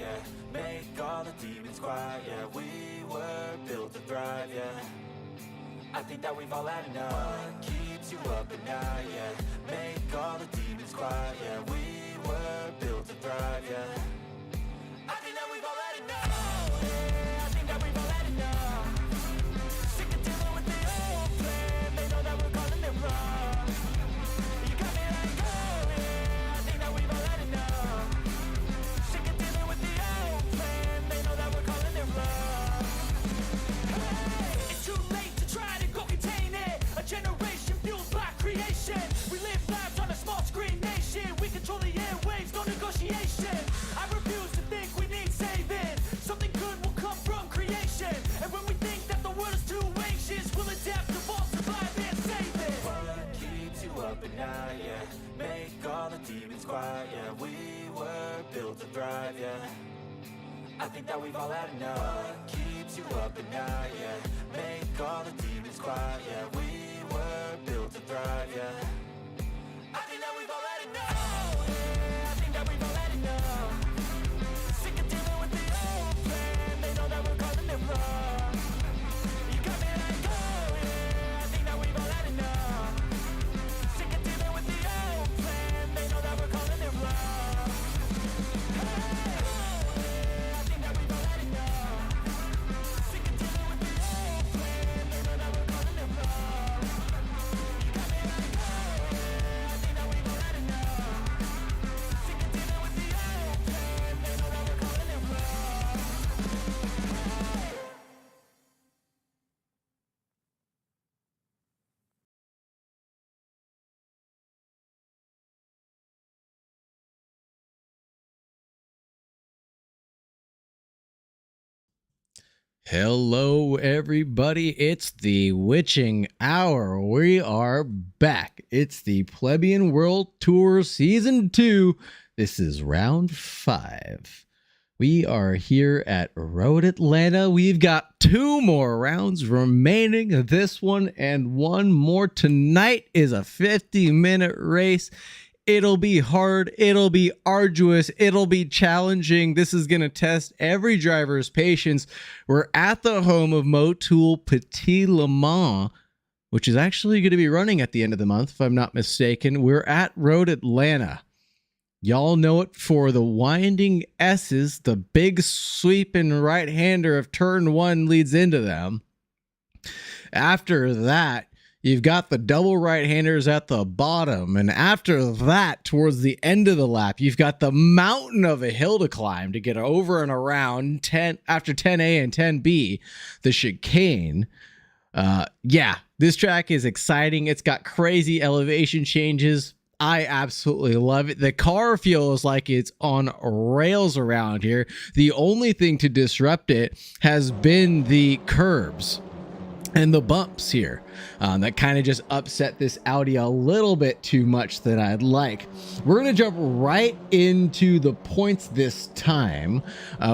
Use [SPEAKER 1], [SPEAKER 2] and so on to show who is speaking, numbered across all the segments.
[SPEAKER 1] yeah. Make all the demons quiet, yeah. We were built to thrive, yeah. I think that we've all had enough. What keeps you up at night, yeah. Make all the demons quiet, yeah. We were built to thrive, yeah. I think that we've all had enough. Yeah, I think that we've all had enough. Sick of dealing with the old plan. They know that we're calling it wrong. You got me like, oh yeah, I think that we've all had enough. Sick of dealing with the old plan. They know that we're calling it wrong. Hey, it's too late to try to go contain it. A generation fueled by creation. We live lives on a small screen nation. We control the airwaves, no negotiation. I refuse to think we need saving. Something good will come from creation. And when we think that the world is too anxious, we'll adapt, evolve, survive, and save it. What keeps you up at night, yeah. Make all the demons quiet, yeah. We were built to thrive, yeah. I think that we've all had enough. What keeps you up at night, yeah. Make all the demons quiet, yeah. We were built to thrive, yeah. I think that we've all had enough. Yeah, I think that we've all had enough. Sick of dealing with the old plan. They know that we're calling it wrong. You got me like, oh yeah, I think that we've all had enough. Sick of dealing with the old plan. They know that we're calling it wrong. Hey, oh yeah, I think that we've all had enough. Sick of dealing with the old plan. They know that we're calling it wrong. You got me like, oh yeah, I think that we've all had enough. Sick of dealing with the old plan. They know that we're calling it wrong.
[SPEAKER 2] Hello, everybody. It's the witching hour. We are back. It's the Plebian World Tour Season 2. This is round 5. We are here at Road Atlanta. We've got 2 more rounds remaining. This one and one more. Tonight is a 50-minute race. It'll be hard, it'll be arduous, it'll be challenging. This is going to test every driver's patience. We're at the home of Motul Petit Le Mans, which is actually going to be running at the end of the month, if I'm not mistaken. We're at Road Atlanta. Y'all know it for the winding S's. The big sweeping right-hander of turn 1 leads into them. After that, you've got the double right-handers at the bottom. And after that, towards the end of the lap, you've got the mountain of a hill to climb to get over and around after 10A and 10B, the chicane. Yeah, this track is exciting. It's got crazy elevation changes. I absolutely love it. The car feels like it's on rails around here. The only thing to disrupt it has been the curbs and the bumps here that kind of just upset this Audi a little bit too much than I'd like. We're going to jump right into the points this time.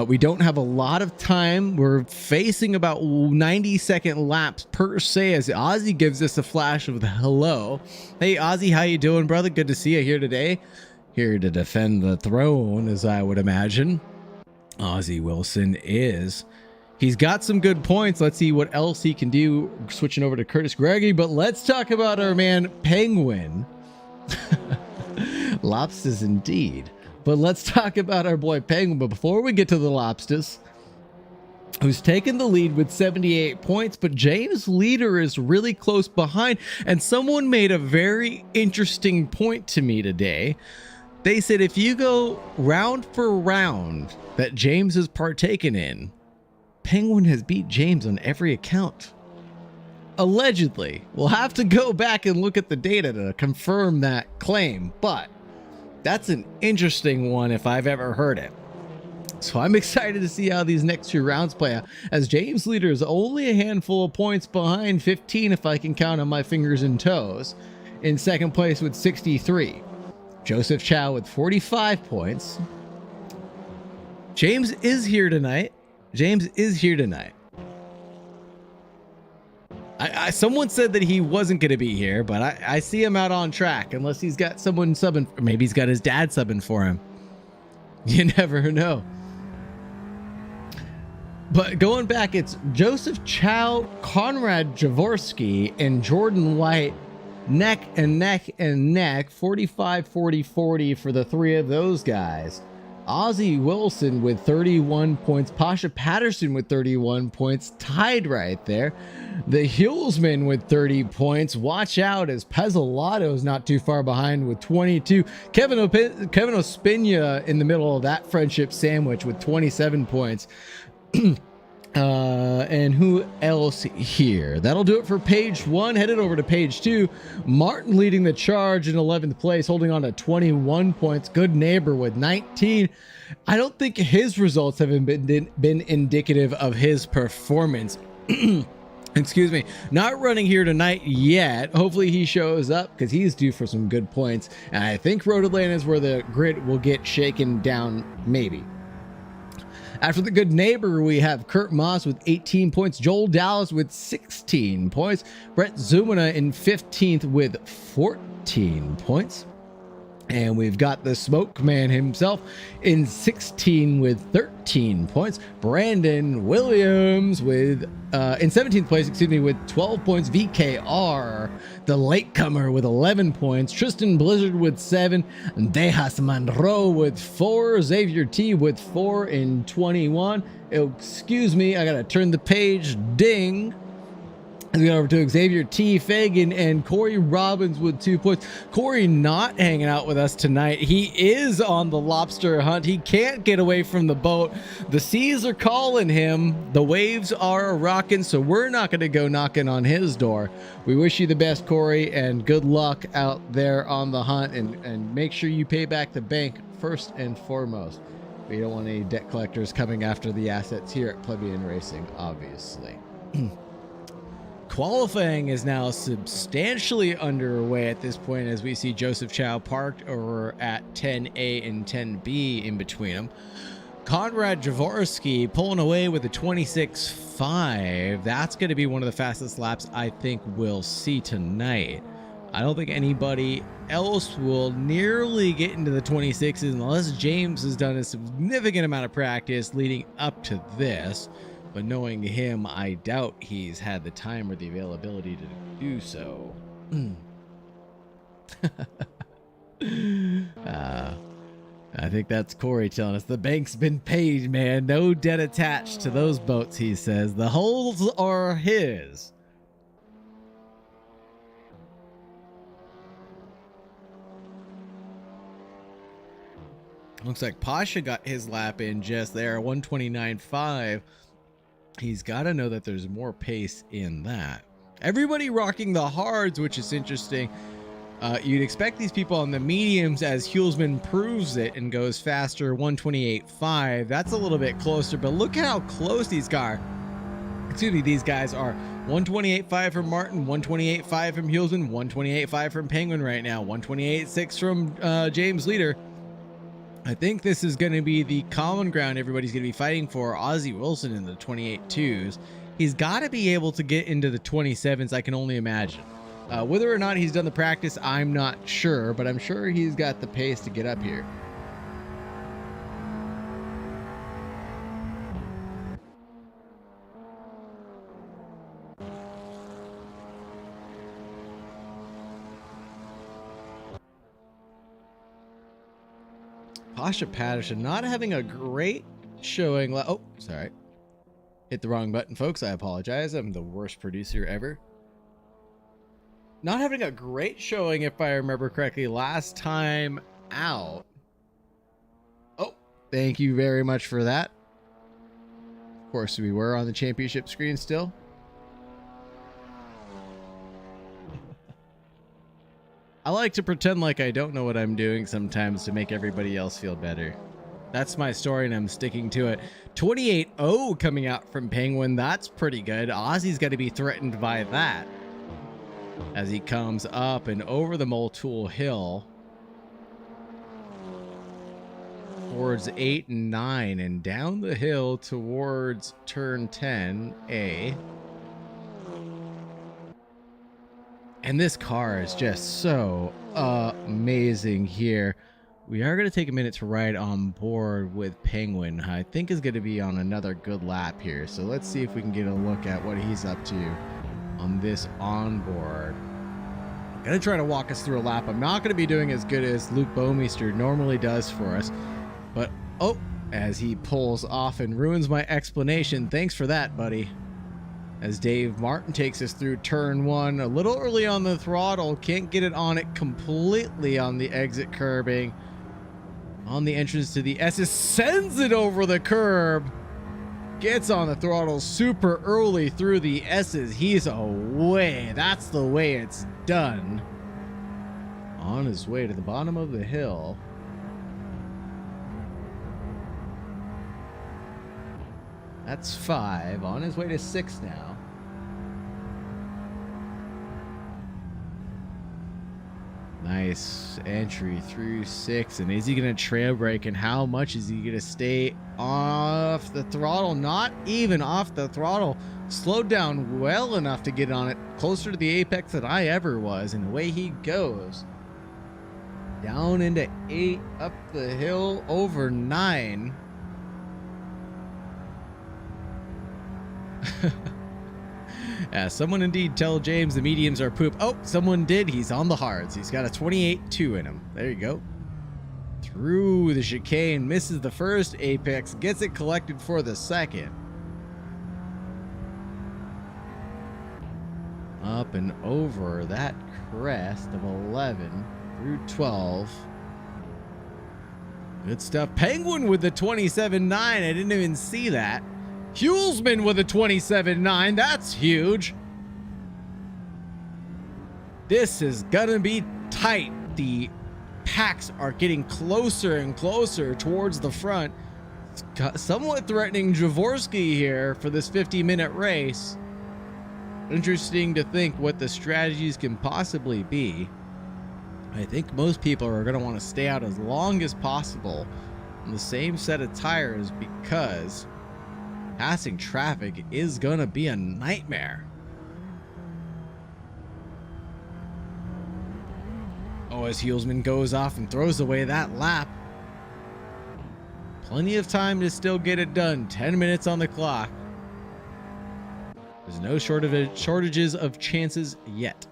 [SPEAKER 2] We don't have a lot of time. We're facing about 90-second laps per se as Ozzy gives us a flash of the hello. Hey Ozzy, how you doing, brother? Good to see you here today. Here to defend the throne, as I would imagine. Ozzy Wilson is. He's got some good points. Let's see what else he can do. Switching over to Curtis Gregory, but let's talk about our man Penguin. Lobsters indeed. But let's talk about our boy Penguin. But before we get to the Lobsters, who's taken the lead with 78 points, but James Leeder is really close behind. And someone made a very interesting point to me today. They said if you go round for round that James has partaken in, Penguin has beat James on every account. Allegedly. We'll have to go back and look at the data to confirm that claim, but that's an interesting one if I've ever heard it. So I'm excited to see how these next 2 rounds play out, as James Leeder is only a handful of points behind, 15 if I can count on my fingers and toes, in second place with 63. Joseph Chow with 45 points. James is here tonight. Someone said that he wasn't going to be here, but I see him out on track, unless he's got someone subbing. Or maybe he's got his dad subbing for him. You never know. But going back, it's Joseph Chow, Konrad Jaworski, and Jordan White neck and neck and neck, 45, 40, 40 for the three of those guys. Ozzie Wilson with 31 points, Pasha Patterson with 31 points, tied right there. The Hulsman with 30 points. Watch out as Pezzolato is not too far behind with 22. Kevin Ospina in the middle of that friendship sandwich with 27 points. And who else here? That'll do it for page 1. Headed over to page 2. Martin leading the charge in 11th place, holding on to 21 points. Good Neighbor with 19. I don't think his results have been indicative of his performance. Excuse me. Not running here tonight yet. Hopefully he shows up because he's due for some good points. And I think Road Atlanta is where the grid will get shaken down, maybe. After the Good Neighbor, we have Kurt Moss with 18 points, Joel Dallas with 16 points, Brett Zumina in 15th with 14 points. And we've got the Smoke Man himself in 16 with 13 points. Brandon Williams with in 17th place, excuse me, with 12 points. VKR, the latecomer, with 11 points. Tristan Blizzard with 7. Dejas Monroe with 4. Xavier T with 4 in 21. Excuse me, I gotta turn the page. Ding. As we go over to Xavier T. Fagan and Corey Robbins with 2 points. Corey not hanging out with us tonight. He is on the lobster hunt. He can't get away from the boat. The seas are calling him. The waves are rocking, so we're not going to go knocking on his door. We wish you the best, Corey, and good luck out there on the hunt. And make sure you pay back the bank first and foremost. We don't want any debt collectors coming after the assets here at Plebian Racing, obviously. Qualifying is now substantially underway at this point as we see Joseph Chow parked over at 10A and 10B in between them. Konrad Jaworski pulling away with a 26.5. That's going to be one of the fastest laps I think we'll see tonight. I don't think anybody else will nearly get into the 26s unless James has done a significant amount of practice leading up to this. But knowing him, I doubt he's had the time or the availability to do so. I think that's Corey telling us the bank's been paid, man. No debt attached to those boats, he says. The holes are his. Looks like Pasha got his lap in just there, 129.5. He's got to know that there's more pace in that. Everybody rocking the hards, which is interesting. You'd expect these people on the mediums as Hulsman proves it and goes faster, 128.5. That's a little bit closer, but look how close these guys are. Excuse me, these guys are 128.5 from Martin, 128.5 from Hulsman, 128.5 from Penguin right now, 128.6 from James Leeder. I think this is going to be the common ground everybody's going to be fighting for. Ozzie Wilson in the 28.2s. He's got to be able to get into the 27s, I can only imagine. Whether or not he's done the practice, I'm not sure, but I'm sure he's got the pace to get up here. Pasha Patterson not having a great showing. Oh, sorry. Hit the wrong button, folks. I apologize. I'm the worst producer ever. Not having a great showing, if I remember correctly, last time out. Oh, thank you very much for that. Of course, we were on the championship screen still. I like to pretend like I don't know what I'm doing sometimes to make everybody else feel better. That's my story and I'm sticking to it. 28.0 coming out from Penguin. That's pretty good. Ozzie's got to be threatened by that as he comes up and over the Motul Hill towards 8 and 9 and down the hill towards turn 10A. And this car is just so amazing here. We are going to take a minute to ride on board with Penguin. I think is going to be on another good lap here. So let's see if we can get a look at what he's up to on this onboard. I'm going to try to walk us through a lap. I'm not going to be doing as good as Luke Baumeister normally does for us. But, oh, as he pulls off and ruins my explanation. Thanks for that, buddy. As Dave Martin takes us through turn 1. A little early on the throttle. Can't get it on it completely on the exit curbing. On the entrance to the S's, sends it over the curb. Gets on the throttle super early through the S's. He's away. That's the way it's done. On his way to the bottom of the hill. That's 5. On his way to 6 now. Nice entry through 6. And is he going to trail brake? And how much is he going to stay off the throttle? Not even off the throttle. Slowed down well enough to get on it. Closer to the apex than I ever was. And away he goes. Down into 8. Up the hill over 9. Someone indeed tell James the mediums are poop. Oh, someone did. He's on the hards. He's got a 28.2 in him. There you go. Through the chicane. Misses the first apex. Gets it collected for the second. Up and over that crest of 11 through 12. Good stuff. Penguin with the 27.9. I didn't even see that. Hulsman with a 27.9. That's huge. This is gonna be tight. The packs are getting closer and closer towards the front. It's somewhat threatening Jaworski here for this 50-minute race. Interesting to think what the strategies can possibly be. I think most people are going to want to stay out as long as possible on the same set of tires because passing traffic is gonna be a nightmare. Oh, as Hulsman goes off and throws away that lap. Plenty of time to still get it done. 10 minutes on the clock. There's no shortages of chances yet.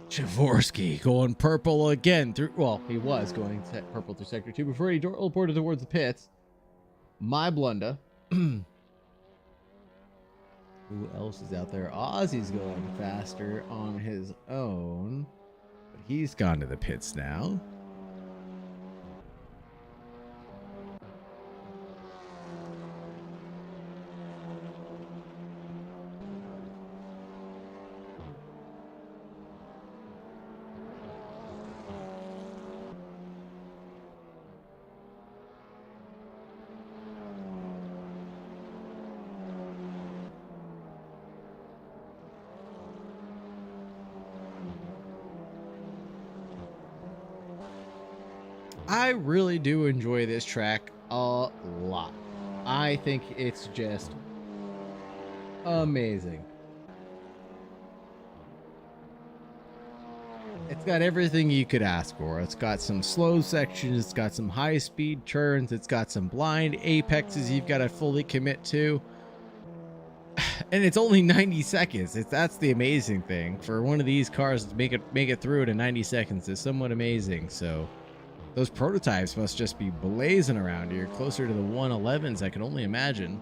[SPEAKER 2] Jaworski going purple again through, well, he was going purple through sector 2 before he teleported towards the pits. My blunder. Who else is out there? Ozzy's going faster on his own, but he's gone to the pits now. I really do enjoy this track a lot. I think it's just amazing. It's got everything you could ask for. It's got some slow sections, it's got some high speed turns, it's got some blind apexes you've got to fully commit to. And it's only 90 seconds. That's the amazing thing. For one of these cars to make it through it in 90 seconds is somewhat amazing. So those prototypes must just be blazing around here, closer to the 111s, I can only imagine.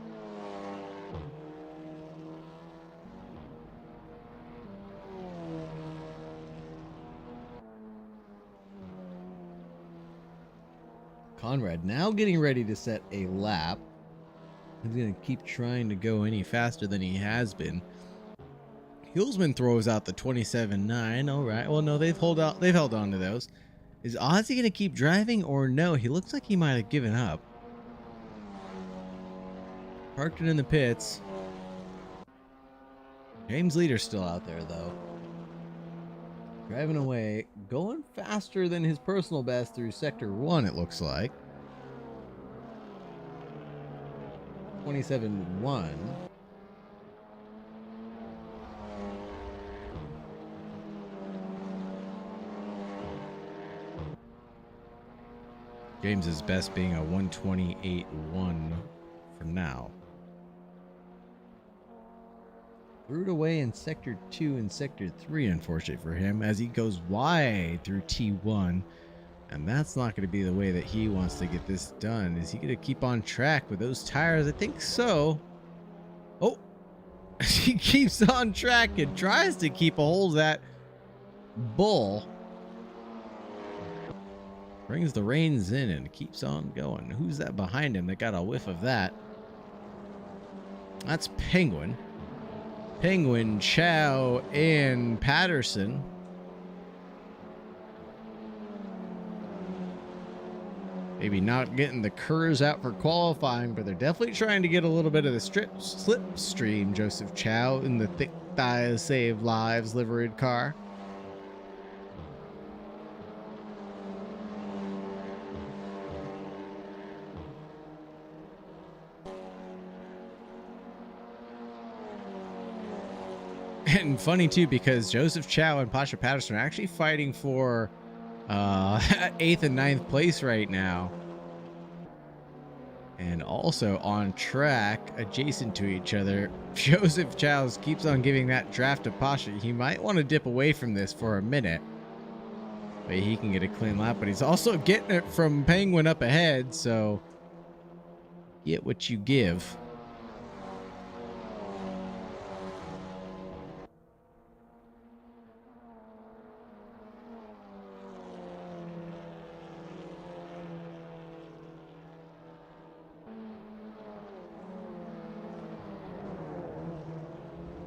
[SPEAKER 2] Conrad now getting ready to set a lap. He's going to keep trying to go any faster than he has been. Hulsman throws out the 27.9. All right. Well, no, they've held on to those. Is Ozzy going to keep driving or no? He looks like he might have given up. Parked it in the pits. James Leeder's still out there, though. Driving away. Going faster than his personal best through Sector 1, it looks like. 27-1. James's best being a 128-1 for now. Threw it away in Sector 2 and Sector 3, unfortunately for him, as he goes wide through T1. And that's not going to be the way that he wants to get this done. Is he going to keep on track with those tires? I think so. Oh, he keeps on track and tries to keep a hold of that bull. Brings the reins in and keeps on going. Who's that behind him that got a whiff of that? That's Penguin. Penguin, Chow, and Patterson. Maybe not getting the curves out for qualifying, but they're definitely trying to get a little bit of the slipstream. Joseph Chow in the thick thighs save lives liveried car. And funny too, because Joseph Chow and Pasha Patterson are actually fighting for 8th and 9th place right now, and also on track adjacent to each other. Joseph Chow keeps on giving that draft to Pasha. He might want to dip away from this for a minute, but he can get a clean lap, but he's also getting it from Penguin up ahead, so get what you give.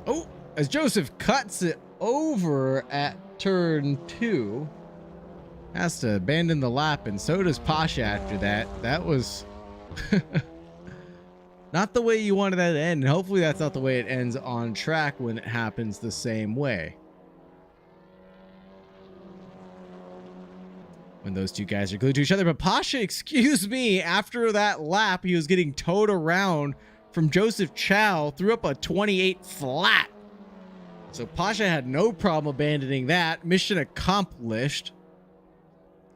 [SPEAKER 2] Oh, as Joseph cuts it over at turn 2, has to abandon the lap, and so does Pasha after that. That was not the way you wanted that to end, and hopefully that's not the way it ends on track when it happens the same way. When those two guys are glued to each other. But Pasha, excuse me, after that lap, he was getting towed around from Joseph Chow, threw up a 28 flat. So Pasha had no problem abandoning that. Mission accomplished.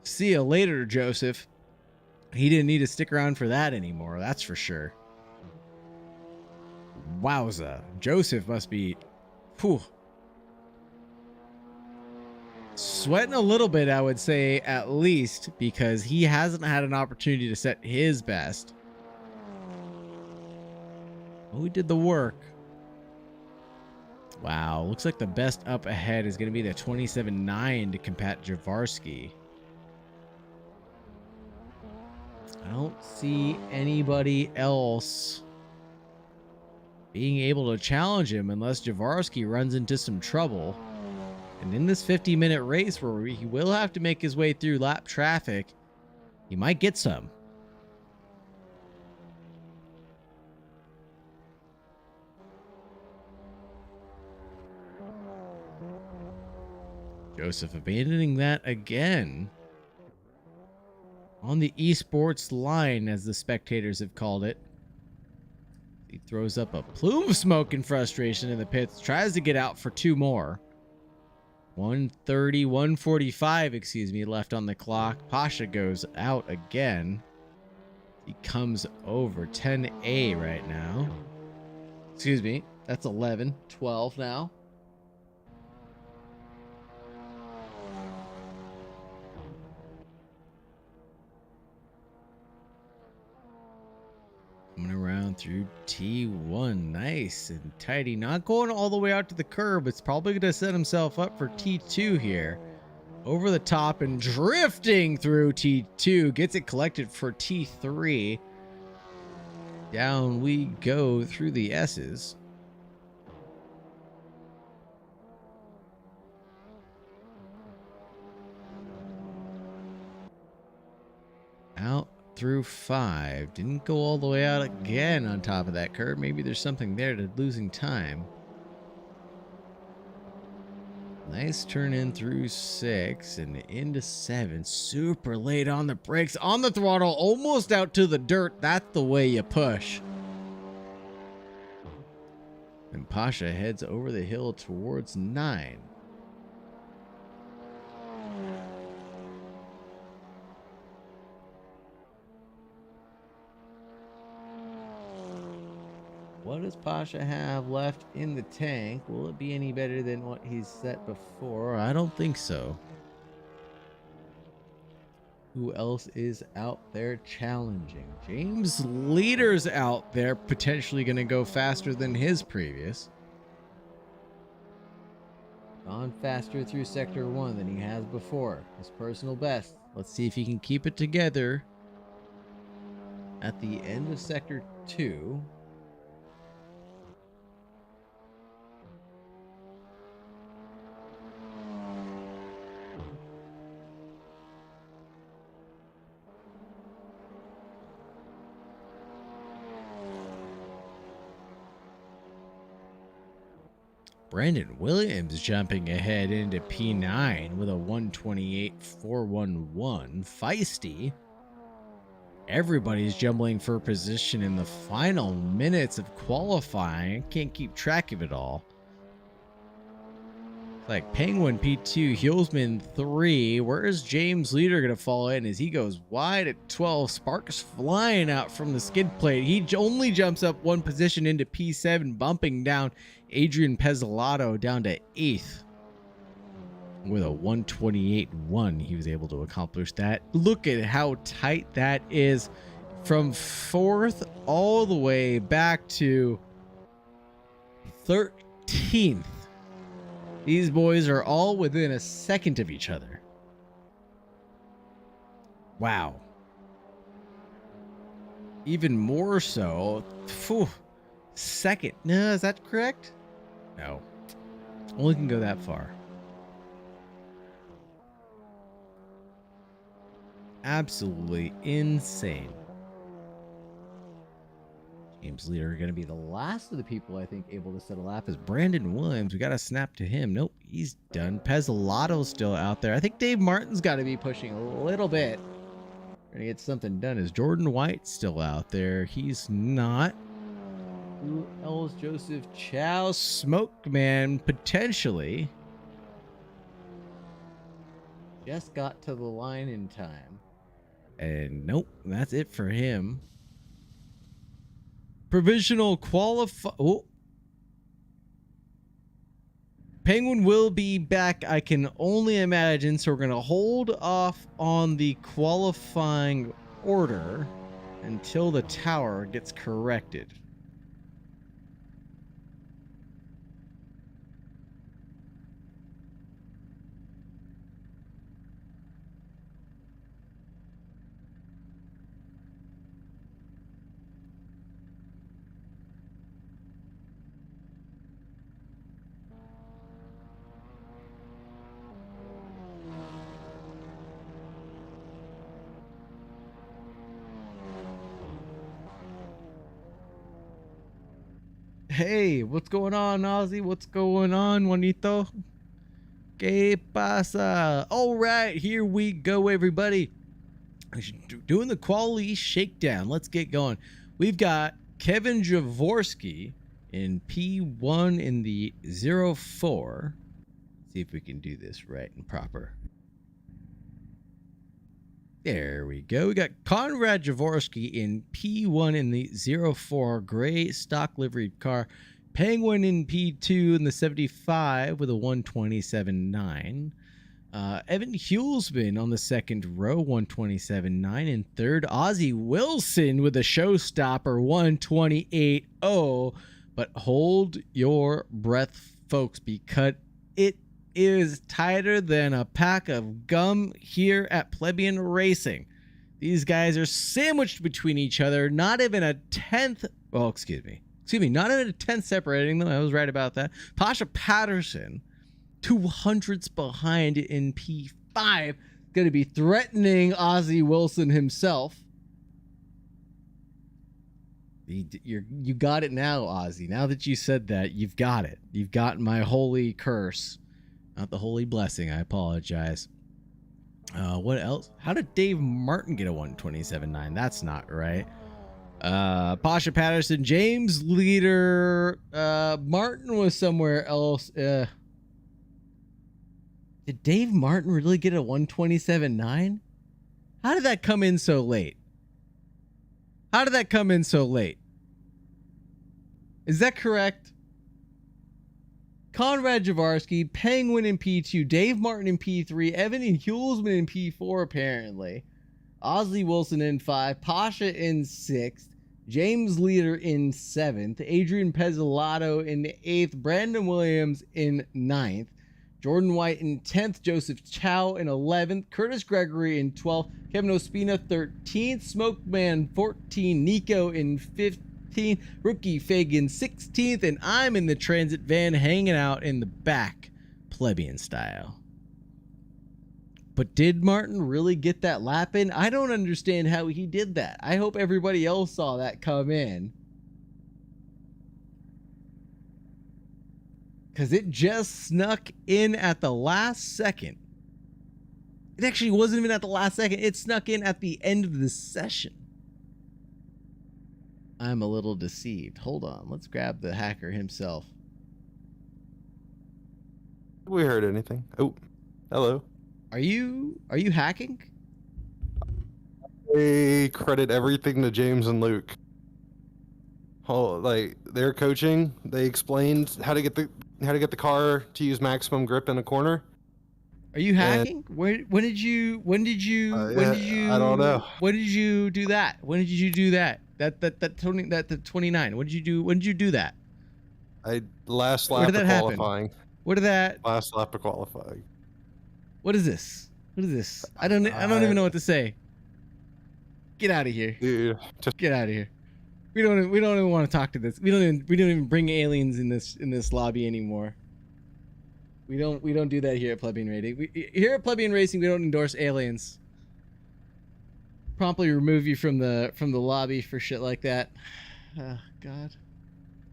[SPEAKER 2] See you later, Joseph. He didn't need to stick around for that anymore, that's for sure. Wowza. Joseph must be sweating a little bit, I would say, at least, because he hasn't had an opportunity to set his best. Who did the work? Wow, looks like the best up ahead is going to be the 27-9 to combat Jaworski. I don't see anybody else being able to challenge him unless Jaworski runs into some trouble. And in this 50-minute race where he will have to make his way through lap traffic, he might get some. Joseph abandoning that again on the esports line, as the spectators have called it. He throws up a plume of smoke in frustration in the pits, tries to get out for two more. 1:45, excuse me, left on the clock. Pasha goes out again. He comes over 10A right now. Excuse me, that's 11, 12 now. Coming around through T1. Nice and tidy. Not going all the way out to the curb. It's probably going to set himself up for T2 here. Over the top and drifting through T2. Gets it collected for T3. Down we go through the S's. Out through 5. Didn't go all the way out again on top of that curve. Maybe there's something there to losing time. Nice turn in through 6 and into 7. Super late on the brakes, on the throttle, almost out to the dirt. That's the way you push. And Pasha heads over the hill towards 9. What does Pasha have left in the tank? Will it be any better than what he's set before? I don't think so. Who else is out there challenging? James Leeder's out there, potentially going to go faster than his previous. Gone faster through Sector 1 than he has before. His personal best. Let's see if he can keep it together at the end of Sector 2. Brandon Williams jumping ahead into P9 with a 128.411. Feisty. Everybody's jumbling for position in the final minutes of qualifying. Can't keep track of it all. It's like Penguin P2, Hulsman 3. Where is James Leeder going to fall in as he goes wide at 12? Sparks flying out from the skid plate. He only jumps up one position into P7, bumping down Adrian Pezzolato down to 8th. With a 128.1, he was able to accomplish that. Look at how tight that is from 4th all the way back to 13th. These boys are all within a second of each other. Wow. Even more so. Phew, second. No, is that correct? No. Only can go that far. Absolutely insane. James Leeder going to be the last of the people I think able to set a lap is Brandon Williams. We got to snap to him. Nope, he's done. Pezzolato's still out there. I think Dave Martin's got to be pushing a little bit. We're going to get something done. Is Jordan White still out there? He's not. Who else? Joseph Chow, Smoke Man, potentially. Just got to the line in time. And nope, that's it for him. Provisional qualify. Oh. Penguin will be back, I can only imagine. So we're going to hold off on the qualifying order until the tower gets corrected. Hey, what's going on, Ozzy? What's going on, Juanito? ¿Qué pasa? All right, here we go, everybody. Doing the quality shakedown. Let's get going. We've got Kevin Jaworski in P1 in the 04. See if we can do this right and proper. There we go. We got Conrad Jaworski in P1 in the 04 gray stock liveried car. Penguin in P2 in the 75 with a 127.9. Evan Hulsman on the second row, 127.9. In third, Ozzie Wilson with a showstopper, 128.0. But hold your breath, folks, because it is tighter than a pack of gum here at Plebian Racing. These guys are sandwiched between each other. Not even a tenth. Well, excuse me. Not even a tenth separating them. I was right about that. Pasha Patterson, 200ths behind in P5. Going to be threatening Ozzie Wilson himself. You got it now, Ozzie. Now that you said that, you've got it. You've got my holy curse. Not the holy blessing. I apologize. What else? How did Dave Martin get a 127.9? That's not right. Pasha Patterson, James Leeder, Martin was somewhere else. Did Dave Martin really get a 127.9? How did that come in so late? How did that come in so late? Is that correct? Conrad Jaworski, Penguin in P2, Dave Martin in P3, Evan Hulsman in P4 apparently. Osley Wilson in 5, Pasha in 6th, James Leeder in 7th, Adrian Pezzolato in 8th, Brandon Williams in 9th, Jordan White in 10th, Joseph Chow in 11th, Curtis Gregory in 12th, Kevin Ospina 13th, Smokeman 14, Nico in 15th, Rookie Fagan 16th, and I'm in the transit van hanging out in the back, plebeian style. But did Martin really get that lap in? I don't understand how he did that. I hope everybody else saw that come in. Because it just snuck in at the last second. It actually wasn't even at the last second. It snuck in at the end of the session. I'm a little deceived. Hold on. Let's grab the hacker himself.
[SPEAKER 3] We heard anything. Oh, hello.
[SPEAKER 2] Are you hacking?
[SPEAKER 3] They credit everything to James and Luke. Oh, like their coaching, they explained how to get the car to use maximum grip in a corner.
[SPEAKER 2] Are you hacking? When did you
[SPEAKER 3] I don't know.
[SPEAKER 2] When did you do that? When did you do that? The 29. When did you do that?
[SPEAKER 3] Last lap of qualifying.
[SPEAKER 2] What did that?
[SPEAKER 3] Last lap of qualifying.
[SPEAKER 2] What is this? What is this? I don't even know what to say. Get out of here.
[SPEAKER 3] Dude,
[SPEAKER 2] Get out of here. We don't even want to talk to this. We don't even bring aliens in this lobby anymore. We don't do that here at Plebian Racing. Here at Plebian Racing, we don't endorse aliens. Promptly remove you from the lobby for shit like that. God,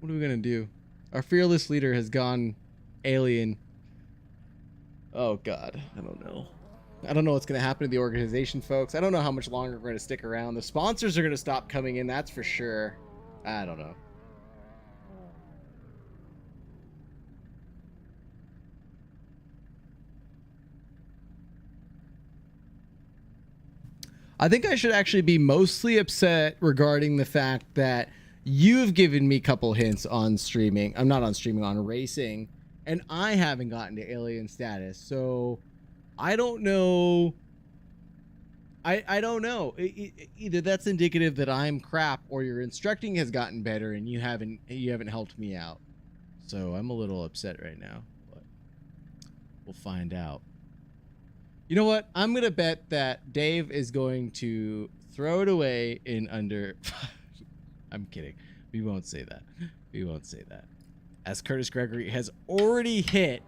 [SPEAKER 2] what are we gonna do? Our fearless leader has gone alien. Oh God, I don't know. I don't know what's gonna happen to the organization, folks. I don't know how much longer we're gonna stick around. The sponsors are gonna stop coming in, that's for sure. I don't know. I think I should actually be mostly upset regarding the fact that you've given me a couple hints on streaming. I'm not on streaming, on racing, and I haven't gotten to alien status. So I don't know. I don't know. Either that's indicative that I'm crap, or your instructing has gotten better and you haven't helped me out. So I'm a little upset right now, but we'll find out. You know what? I'm going to bet that Dave is going to throw it away in under... I'm kidding. We won't say that. We won't say that. As Curtis Gregory has already hit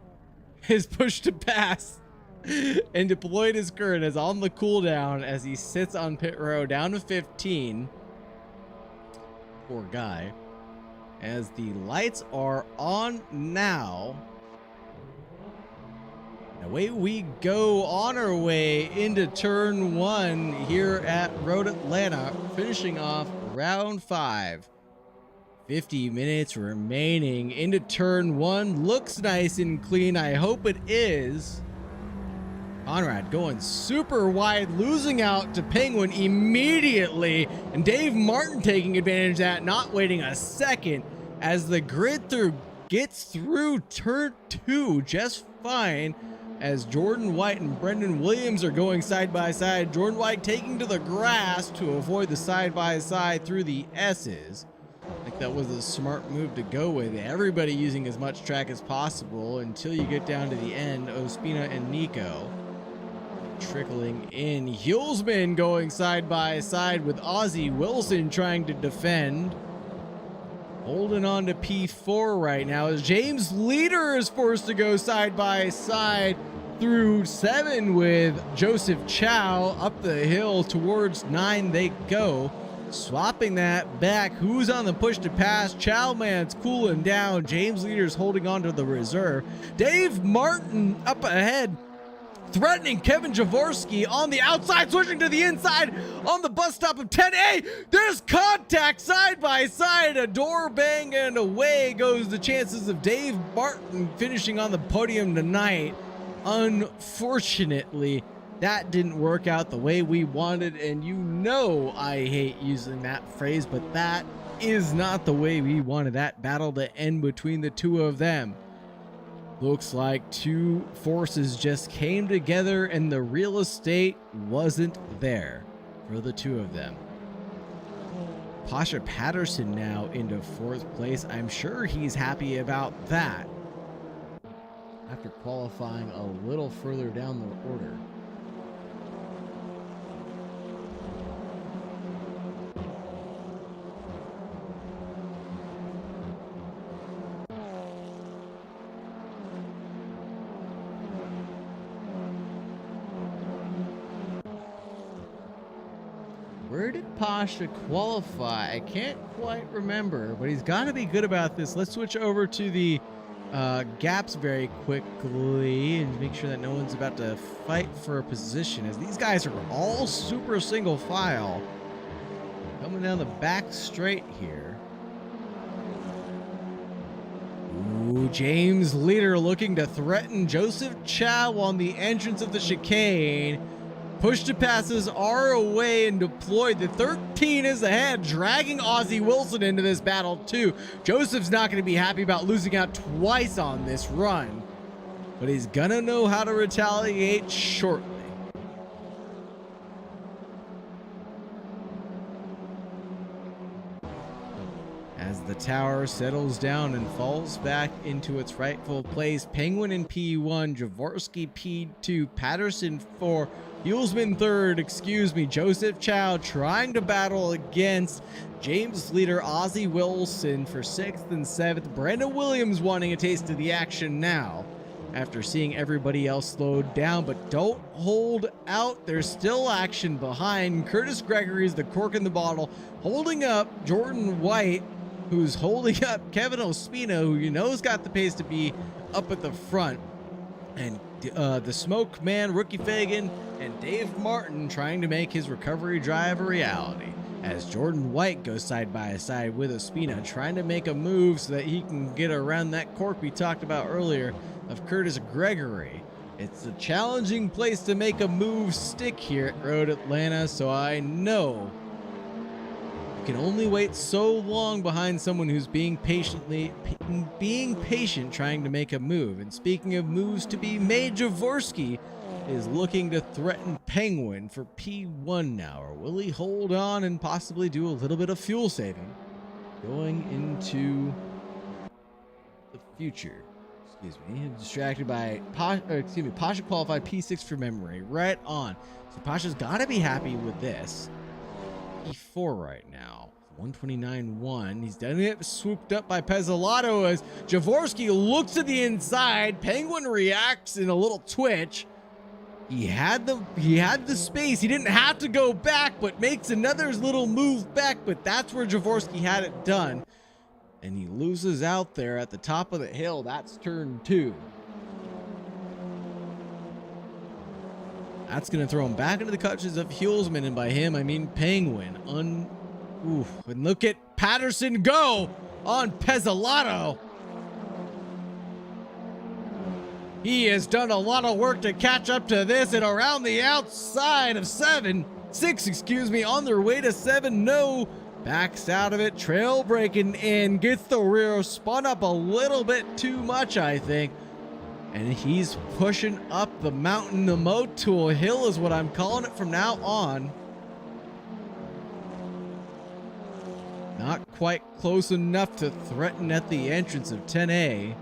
[SPEAKER 2] his push to pass and deployed his current as on the cooldown as he sits on pit row down to 15. Poor guy. As the lights are on now... Away we go on our way into turn 1 here at Road Atlanta, finishing off round 5. 50 minutes remaining into turn 1. Looks nice and clean. I hope it is. Conrad going super wide, losing out to Penguin immediately. And Dave Martin taking advantage of that, not waiting a second as the grid through gets through turn 2 just fine. As Jordan White and Brendan Williams are going side by side. Jordan White taking to the grass to avoid the side by side through the S's. I think that was a smart move to go with. Everybody using as much track as possible until you get down to the end. Ospina and Nico trickling in. Hulsman going side by side with Ozzy Wilson trying to defend. Holding on to P4 right now as James Leeder is forced to go side by side through 7 with Joseph Chow. Up the hill towards 9 they go. Swapping that back. Who's on the push to pass? Chowman's cooling down. James Leeder's holding on to the reserve. Dave Martin up ahead threatening Kevin Jaworski on the outside, switching to the inside on the bus stop of 10A. There's contact side by side, a door bang, and away goes the chances of Dave Martin finishing on the podium tonight. Unfortunately, that didn't work out the way we wanted, and you know I hate using that phrase, but that is not the way we wanted that battle to end between the two of them. Looks like two forces just came together and the real estate wasn't there for the two of them. Pasha Patterson now into 4th place. I'm sure he's happy about that after qualifying a little further down the order. Where did Pasha qualify? I can't quite remember, but he's got to be good about this. Let's switch over to the gaps very quickly and make sure that no one's about to fight for a position, as these guys are all super single file coming down the back straight here. Ooh, James Leeder looking to threaten Joseph Chow on the entrance of the chicane. Push to passes are away and deployed. The 13 is ahead, dragging Ozzie Wilson into this battle too. Joseph's not going to be happy about losing out twice on this run, but he's gonna know how to retaliate shortly. As the tower settles down and falls back into its rightful place, Penguin in P1, Jaworski P2, Patterson 4, Hulsman 3rd, Joseph Chow trying to battle against James Leeder, Ozzie Wilson for 6th and 7th. Brandon Williams wanting a taste of the action now after seeing everybody else slowed down, but don't hold out. There's still action behind. Curtis Gregory's the cork in the bottle, holding up Jordan White, who's holding up Kevin Ospina, who you know's got the pace to be up at the front. And the Smoke Man, Rookie Fagan, and Dave Martin trying to make his recovery drive a reality, as Jordan White goes side by side with Ospina, trying to make a move so that he can get around that cork we talked about earlier of Curtis Gregory. It's a challenging place to make a move stick here at Road Atlanta, so I know you can only wait so long behind someone who's being patient trying to make a move. And speaking of moves to be made, Jaworski is looking to threaten Penguin for P1 now. Or will he hold on and possibly do a little bit of fuel saving going into the future? Excuse me, I'm distracted by Pasha qualified P6 for memory. Right on. So Pasha's got to be happy with this. P4 right now. 129.1. He's done it swooped up by Pezzolato as Jaworski looks to the inside. Penguin reacts in a little twitch. He had the space. He didn't have to go back, but makes another little move back, but that's where Jaworski had it done. And he loses out there at the top of the hill. That's turn 2. That's going to throw him back into the clutches of Hulsman, and by him, I mean Penguin. And look at Patterson go on Pezzolato. He has done a lot of work to catch up to this, and around the outside of 6, on their way to 7, no. Backs out of it, trail breaking in, gets the rear spun up a little bit too much, I think. And he's pushing up the mountain. The Motul Hill is what I'm calling it from now on. Not quite close enough to threaten at the entrance of 10A.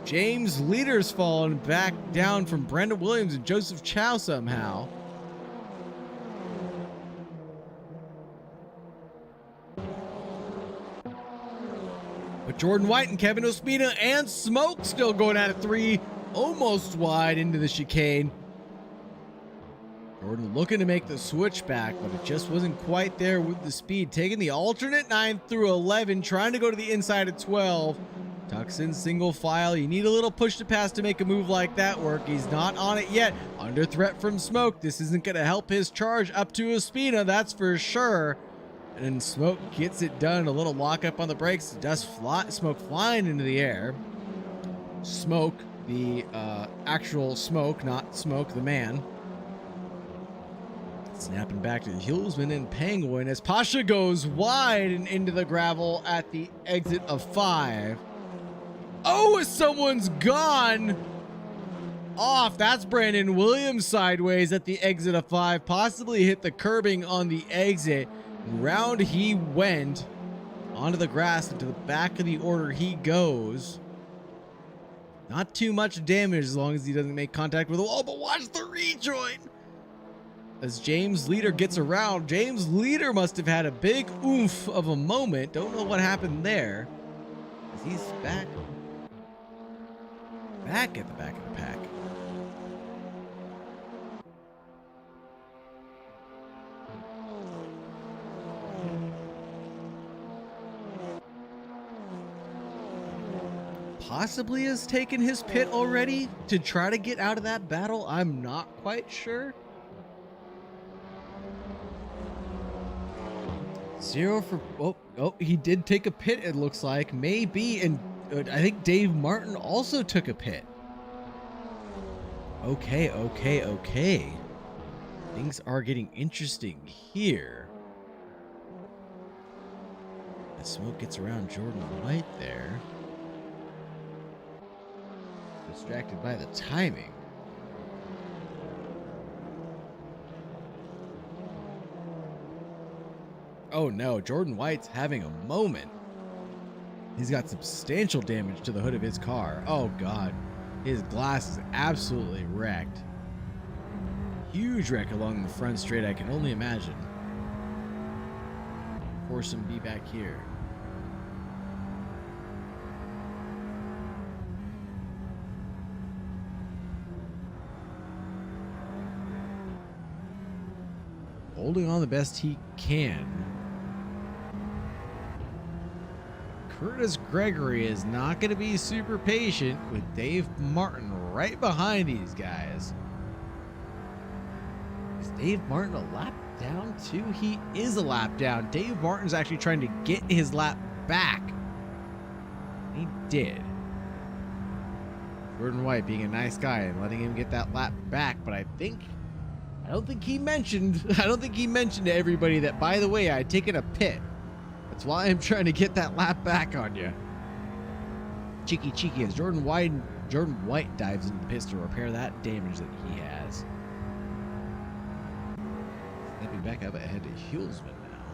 [SPEAKER 2] James Leeder's fallen back down from Brandon Williams and Joseph Chow somehow. But Jordan White and Kevin Ospina and Smoke still going at it 3, almost wide into the chicane. Jordan looking to make the switch back, but it just wasn't quite there with the speed. Taking the alternate 9 through 11, trying to go to the inside of 12. Tucks in single file. You need a little push to pass to make a move like that work. He's not on it yet. Under threat from Smoke. This isn't going to help his charge up to Ospina, that's for sure. And Smoke gets it done. A little lockup on the brakes. Does fly, Smoke flying into the air. Smoke, the actual Smoke, not Smoke the man. Snapping back to the Hulsman and Penguin as Pasha goes wide and into the gravel at the exit of 5. Oh, someone's gone off. That's Brandon Williams sideways at the exit of 5. Possibly hit the curbing on the exit. Round he went onto the grass and to the back of the order he goes. Not too much damage as long as he doesn't make contact with the wall, but watch the rejoin. As James Leeder gets around, James Leeder must have had a big oomph of a moment. Don't know what happened there. As he's back at the back of the pack. Possibly has taken his pit already to try to get out of that battle. I'm not quite sure. 0 for... Oh, he did take a pit, it looks like. Maybe, and I think Dave Martin also took a pit. Okay. Things are getting interesting here. As Smoke gets around Jordan White there. Distracted by the timing. Oh no, Jordan White's having a moment. He's got substantial damage to the hood of his car. Oh god. His glass is absolutely wrecked. Huge wreck along the front straight, I can only imagine. Force him be back here. Holding on the best he can. Curtis Gregory is not going to be super patient with Dave Martin right behind these guys. Is Dave Martin a lap down too? He is a lap down. Dave Martin's actually trying to get his lap back. He did. Jordan White being a nice guy and letting him get that lap back, but I don't think he mentioned to everybody that, by the way, I had taken a pit. That's why I'm trying to get that lap back on you. Cheeky as Jordan White dives into the pits to repair that damage that he has. Stepping back up ahead to Hulsman now.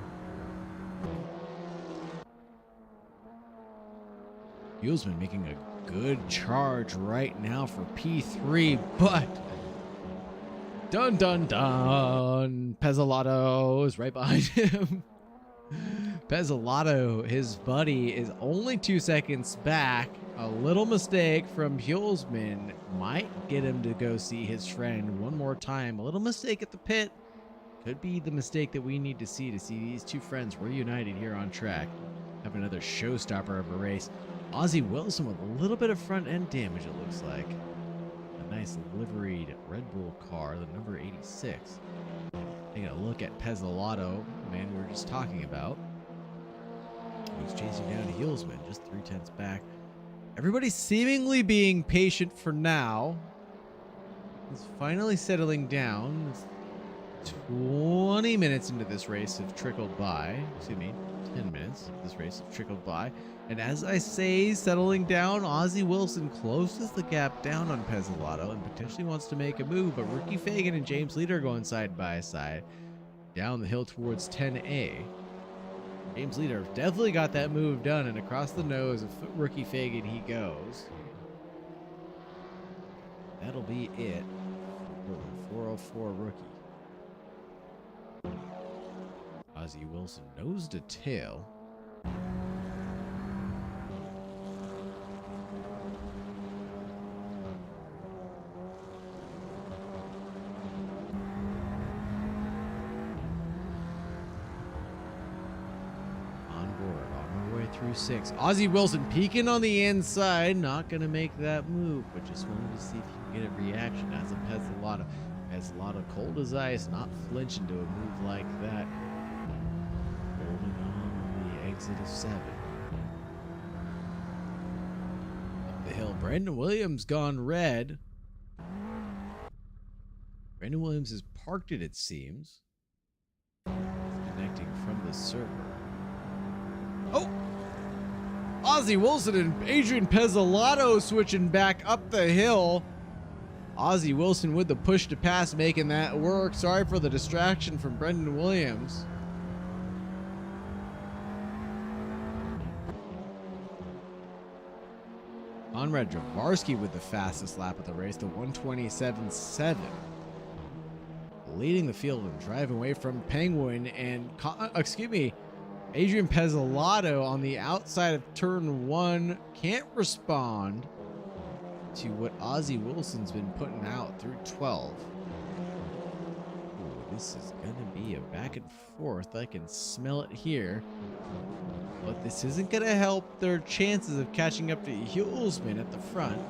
[SPEAKER 2] Hulsman making a good charge right now for P3, but dun dun dun, Pezzolato is right behind him. Pezzolato, his buddy, is only 2 seconds back. A little mistake from Hulsman might get him to go see his friend one more time. A little mistake at the pit could be the mistake that we need to see these two friends reunited here on track. Have another showstopper of a race. Ozzie Wilson with a little bit of front end damage, it looks like. A nice liveried Red Bull car, the number 86. Taking a look at Pezzolato, the man we were just talking about. He's chasing down Hulsman, just 0.3 back. Everybody's seemingly being patient for now. He's finally settling down. 20 minutes into this race have trickled by. Excuse me, 10 minutes of this race have trickled by. And as I say, settling down, Ozzie Wilson closes the gap down on Pezzolato and potentially wants to make a move, but Ricky Fagan and James Leeder going side by side down the hill towards 10A. James Leeder definitely got that move done, and across the nose of Ricky Fagan he goes. That'll be it for the 404 rookie. Ozzie Wilson nose to tail. 2-6. Ozzie Wilson peeking on the inside. Not going to make that move, but just wanted to see if you can get a reaction. As a Pezzolato. Pezzolato cold as ice, not flinching to a move like that. Holding on the exit of 7. Up the hill, Brandon Williams gone red. Brandon Williams is parked it seems. Connecting from the server. Oh! Ozzie Wilson and Adrian Pezzolato switching back up the hill. Ozzie Wilson with the push to pass, making that work. Sorry for the distraction from Brendan Williams. Conrad Dravarsky with the fastest lap of the race, the 127.7. Leading the field and driving away from Penguin and, Adrian Pezzolato on the outside of turn 1 can't respond to what Ozzie Wilson's been putting out through 12. Ooh, this is going to be a back and forth. I can smell it here. But this isn't going to help their chances of catching up to Hulsman at the front.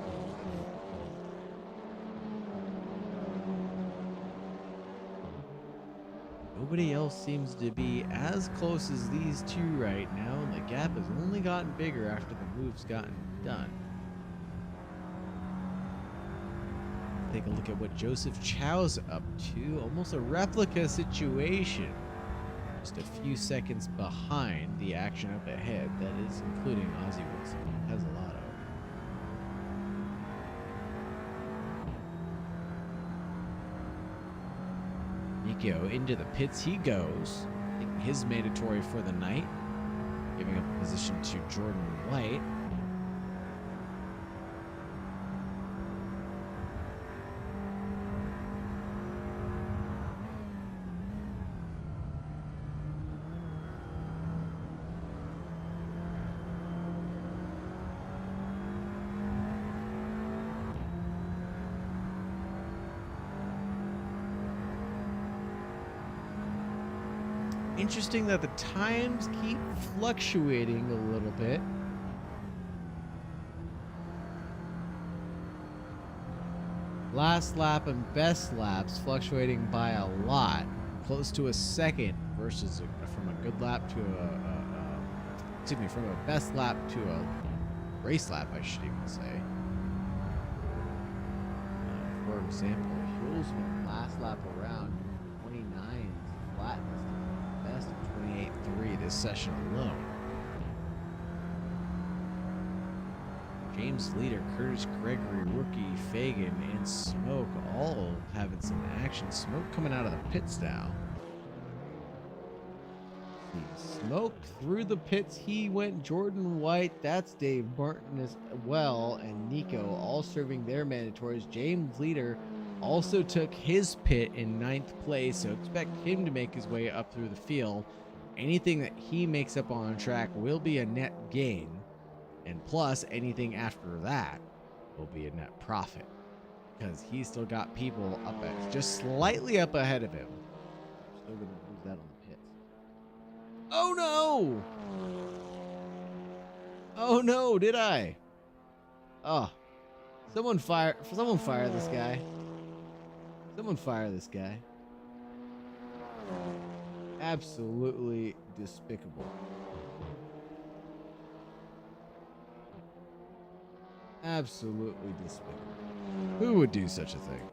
[SPEAKER 2] Nobody else seems to be as close as these two right now, and the gap has only gotten bigger after the move's gotten done. Take a look at what Joseph Chow's up to. Almost a replica situation. Just a few seconds behind the action up ahead. That is including Ozzie Wilson and Pezzolato. Nico into the pits he goes, taking his mandatory for the night, giving up a position to Jordan White. Interesting that the times keep fluctuating a little bit. Last lap and best laps fluctuating by a lot, close to a second versus from a good lap to from a best lap to a race lap, I should even say. For example, Hulsman last lap around 29 flatness. Best of 28.3 this session alone. James Leeder, Curtis Gregory, Rookie, Fagan, and Smoke all having some action. Smoke coming out of the pits now. Smoke through the pits. He went Jordan White. That's Dave Martin as well. And Nico all serving their mandatories. James Leeder also took his pit in 9th place, so expect him to make his way up through the field. Anything that he makes up on track will be a net gain, and plus anything after that will be a net profit, because he's still got people up at just slightly up ahead of him. Still gonna lose that on the pits. Oh no! Oh no, did I? Oh, someone fire this guy. Someone fire this guy. Absolutely despicable. Absolutely despicable. Who would do such a thing?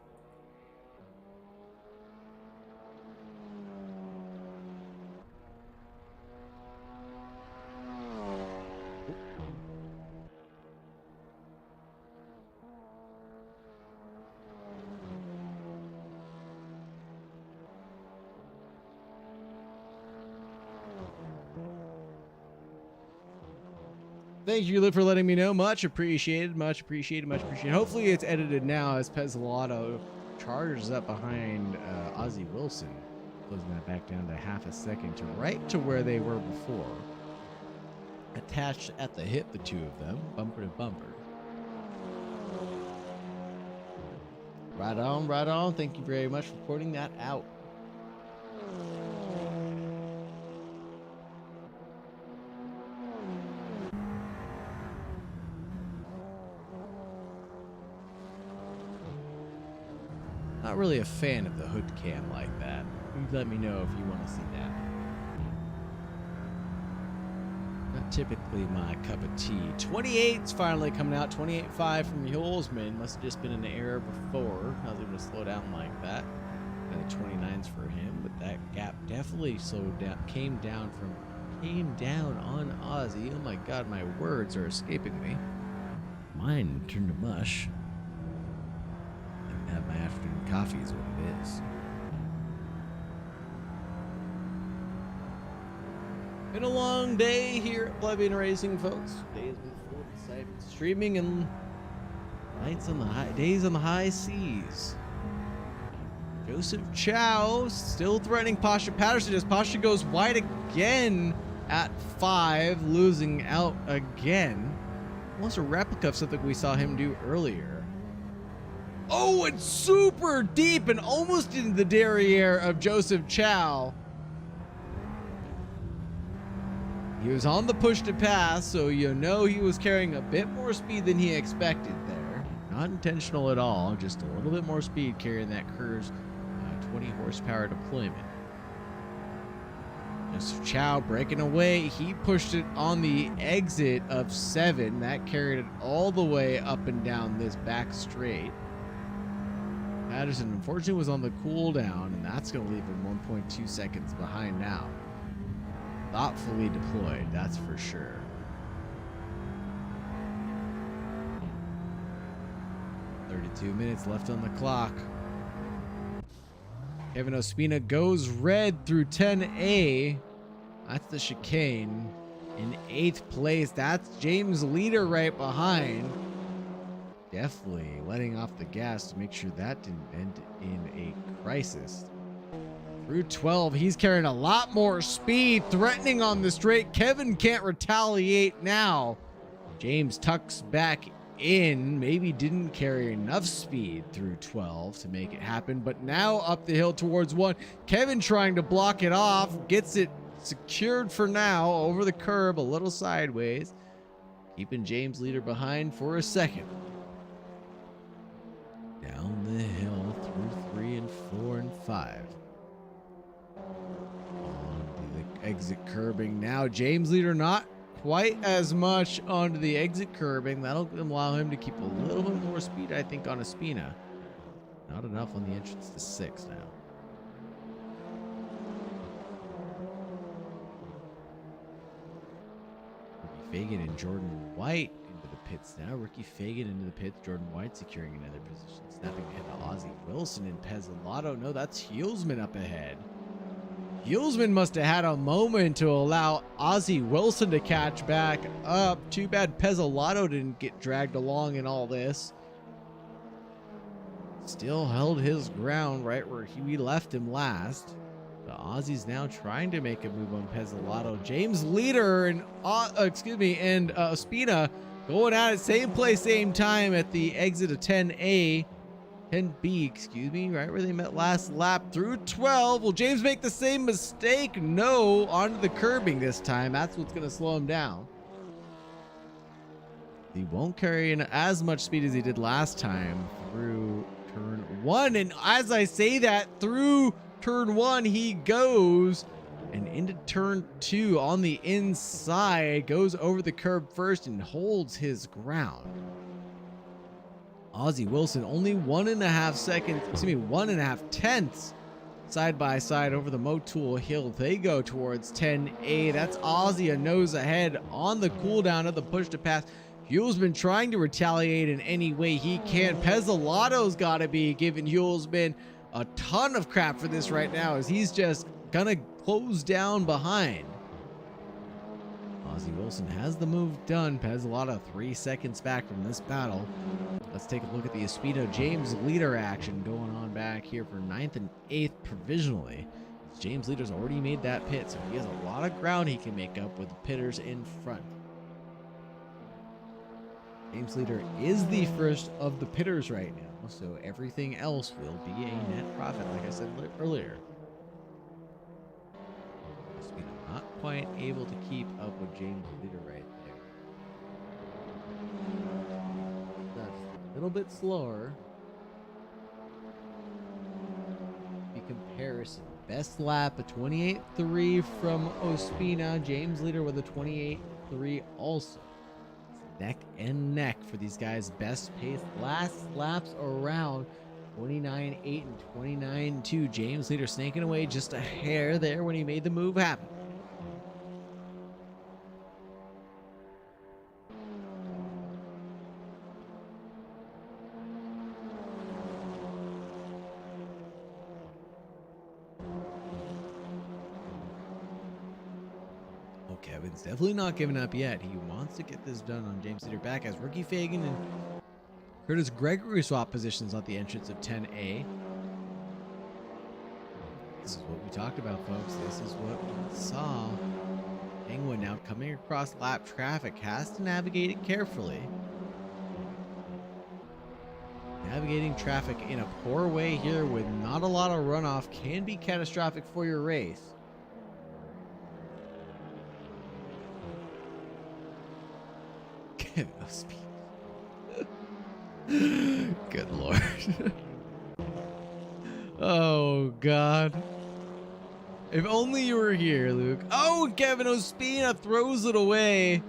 [SPEAKER 2] Thank you for letting me know. Much appreciated. Much appreciated. Much appreciated. Hopefully it's edited now as Pezzolato charges up behind Ozzie Wilson. Closing that back down to half a second to right to where they were before. Attached at the hip, the two of them. Bumper to bumper. Right on, right on. Thank you very much for pointing that out. Not really a fan of the hood cam like that. You let me know if you want to see that. Not typically my cup of tea. 28's finally coming out. 28.5 from Hulsman. Must have just been an error before. I was able to slow down like that. And the 29's for him, but that gap definitely slowed down. Came down on Ozzy. Oh my god, my words are escaping me. Mine turned to mush. Have my afternoon coffee is what it is. Been a long day here at Plebian Racing, folks. Day has been full of excitement. Streaming and days on the high seas. Joseph Chow still threatening Pasha Patterson as Pasha goes wide again at 5, losing out again. Almost a replica of something we saw him do earlier. Oh, it's super deep and almost into the derriere of Joseph Chow. He was on the push to pass, so you know he was carrying a bit more speed than he expected there. Not intentional at all, just a little bit more speed carrying that Cur's 20 horsepower deployment. Joseph Chow breaking away. He pushed it on the exit of 7. That carried it all the way up and down this back straight. Patterson unfortunately was on the cool down, and that's going to leave him 1.2 seconds behind now. Thoughtfully deployed, that's for sure. .32 minutes left on the clock. Kevin Ospina goes red through 10A. That's the chicane. In 8th place, that's James Leeder right behind. Definitely letting off the gas to make sure that didn't end in a crisis. Through 12, he's carrying a lot more speed, threatening on the straight. Kevin can't retaliate now. James tucks back in, maybe didn't carry enough speed through 12 to make it happen, but now up the hill towards 1. Kevin trying to block it off, gets it secured for now over the curb, a little sideways, keeping James Leeder behind for a second. Down the hill through 3 and 4 and 5. On the exit curbing now. James Leeder not quite as much onto the exit curbing. That'll allow him to keep a little bit more speed, I think, on Ospina. Not enough on the entrance to 6 now. Ricky Fagan and Jordan White into the pits now. Ricky Fagan into the pits. Jordan White securing another position. Snapping ahead to Ozzy Wilson and Pezzolato. No, that's Hulsman up ahead. Hulsman must have had a moment to allow Ozzy Wilson to catch back up. Too bad Pezzolato didn't get dragged along in all this. Still held his ground right where we left him last. The Ozzy's now trying to make a move on Pezzolato. James Leeder and Ospina going at it same place, same time at the exit of 10A. 10B, excuse me, right where they met last lap through 12. Will James make the same mistake? No, onto the curbing this time. That's what's going to slow him down. He won't carry in as much speed as he did last time through turn 1. And as I say that, through turn 1, he goes and into turn 2 on the inside, goes over the curb first and holds his ground. Ozzy Wilson only 1.5 tenths side by side over the Motul Hill. They go towards 10A. That's Ozzy a nose ahead on the cooldown of the push to pass. Hulsman trying to retaliate in any way he can. Pezzolato's got to be giving Hulsman a ton of crap for this right now, as he's just gonna close down behind. Ozzy Wilson has the move done. Pezzolato 3 seconds back from this battle. Let's take a look at the Ospina James Leeder action going on back here for 9th and 8th provisionally. James Leeder's already made that pit, so he has a lot of ground he can make up with the pitters in front. James Leeder is the first of the pitters right now, so everything else will be a net profit, like I said earlier. Ospina not quite able to keep up with James Leeder right there. That's a little bit slower. Patterson. Best lap, a 28.3 from Ospina. James Leeder with a 28.3 also. It's neck and neck for these guys. Best pace last laps around 29.8 and 29.2. James Leeder snaking away just a hair there when he made the move happen. Kevin's definitely not giving up yet. He wants to get this done on James Leeder back as Rookie Fagan and Curtis Gregory swap positions at the entrance of 10A. This is what we talked about, folks. This is what we saw. Penguin now coming across lap traffic has to navigate it carefully. Navigating traffic in a poor way here with not a lot of runoff can be catastrophic for your race. Good Lord. Oh, God. If only you were here, Luke. Oh, Kevin Ospina throws it away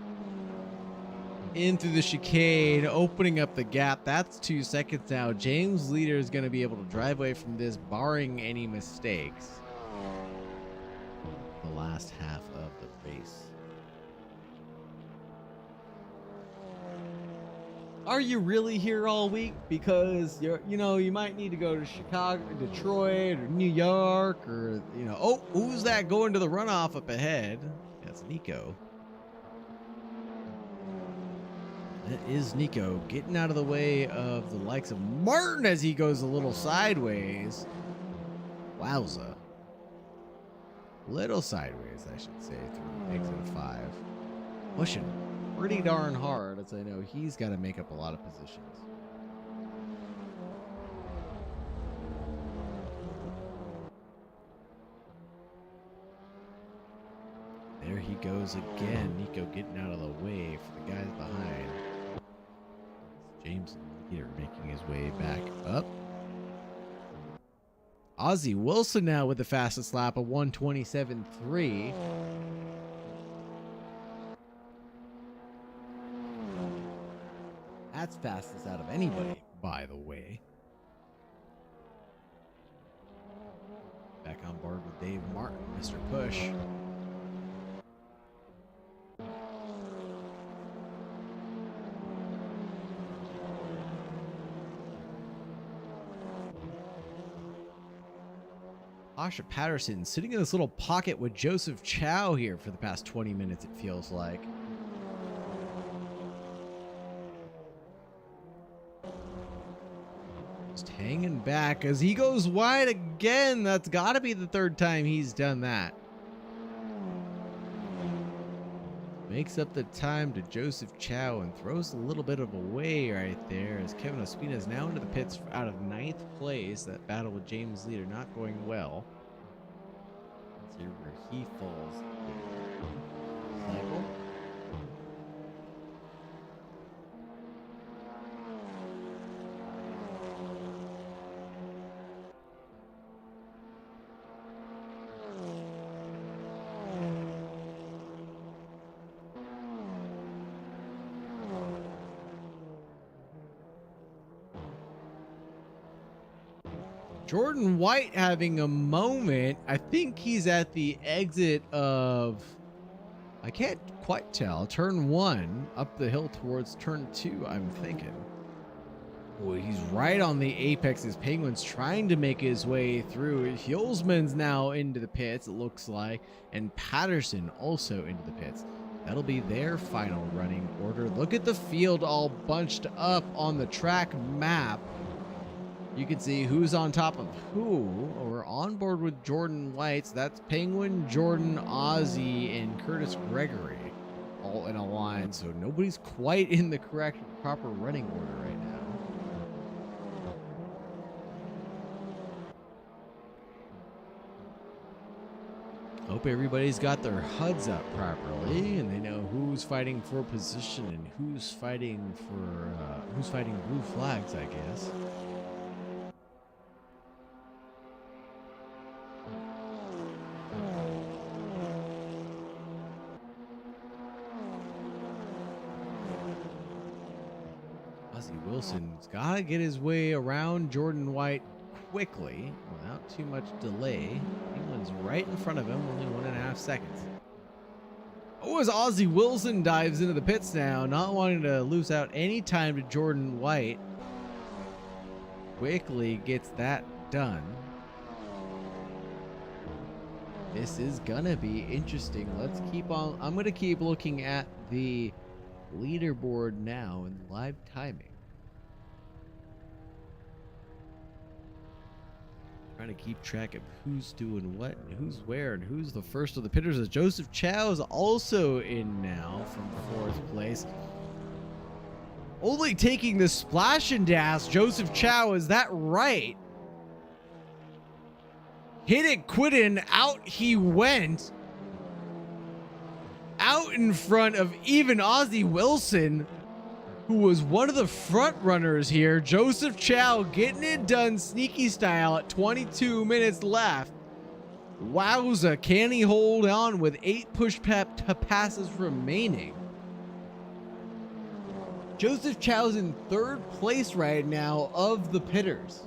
[SPEAKER 2] into the chicane, opening up the gap. That's 2 seconds now. James Leeder is going to be able to drive away from this, barring any mistakes. The last half of the race. Are you really here all week? Because you might need to go to Chicago, Detroit, or New York, or oh, who's that going to the runoff up ahead? That's Nico. That is Nico getting out of the way of the likes of Martin as he goes a little sideways. Wowza. Little sideways, I should say, through exit of 5. Pushing pretty darn hard, as I know he's got to make up a lot of positions. There he goes again. Nico getting out of the way for the guys behind. James Leeder making his way back up. Ozzie Wilson now with the fastest lap of 1:27.3. That's fastest out of anybody, by the way. Back on board with Dave Martin, Mr. Push. Asha Patterson sitting in this little pocket with Joseph Chow here for the past 20 minutes, it feels like. Just hanging back as he goes wide again. That's got to be the third time he's done that. Makes up the time to Joseph Chow and throws a little bit of a way right there as Kevin Ospina is now into the pits out of 9th place. That battle with James Leeder not going well. Let's see where he falls. Cycle. Jordan White having a moment. I think he's at the exit of, I can't quite tell, turn 1 up the hill towards turn 2, I'm thinking. Boy, he's right on the apex as Penguin's trying to make his way through. Hulsman's now into the pits, it looks like, and Patterson also into the pits. That'll be their final running order. Look at the field all bunched up on the track map. You can see who's on top of who. We're on board with Jordan White. So that's Penguin, Jordan, Ozzie, and Curtis Gregory all in a line. So nobody's quite in the correct, proper running order right now. Hope everybody's got their HUDs up properly and they know who's fighting for position and who's fighting blue flags, I guess. Ozzy Wilson's got to get his way around Jordan White quickly without too much delay. England's right in front of him, only 1.5 seconds. Oh, as Ozzy Wilson dives into the pits now, not wanting to lose out any time to Jordan White. Quickly gets that done. This is gonna be interesting. Let's keep on. I'm gonna keep looking at the leaderboard now in live timing. Trying to keep track of who's doing what and who's where and who's the first of the pitters. As Joseph Chow is also in now from 4th place. Only taking the splash and dash, Joseph Chow, is that right? Hit it, quit it, and out he went. Out in front of even Ozzy Wilson, who was one of the front runners here. Joseph Chow getting it done sneaky style at 22 minutes left. Wowza, can he hold on with 8 push passes remaining? Joseph Chow's in 3rd place right now of the pitters.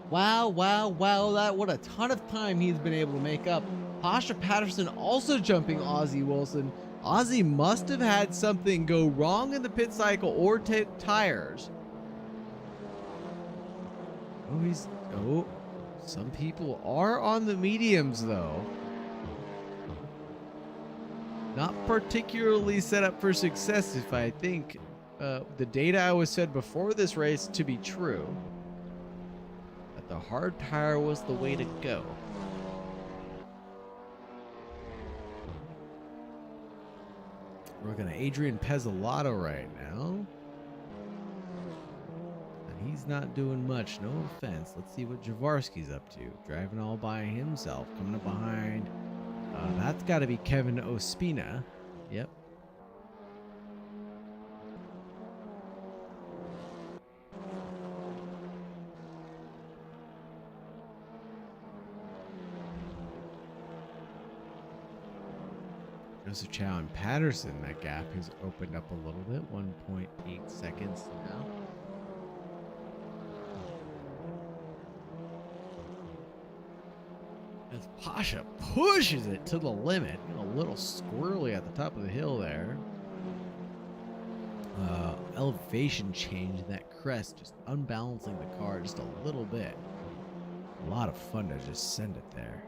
[SPEAKER 2] Wow, wow, wow, what a ton of time he's been able to make up. Pasha Patterson also jumping Ozzy Wilson. Ozzy must have had something go wrong in the pit cycle or tires. Some people are on the mediums though. Not particularly set up for success if I think the data I was said before this race to be true. That the hard tire was the way to go. We're looking at Adrian Pezzolato right now. And he's not doing much, no offense. Let's see what Jaworski's up to. Driving all by himself, coming up behind. That's got to be Kevin Ospina. Yep. Joseph Chow and Patterson, that gap has opened up a little bit. 1.8 seconds now. As Pasha pushes it to the limit. A little squirrely at the top of the hill there. Elevation change in that crest, just unbalancing the car just a little bit. A lot of fun to just send it there.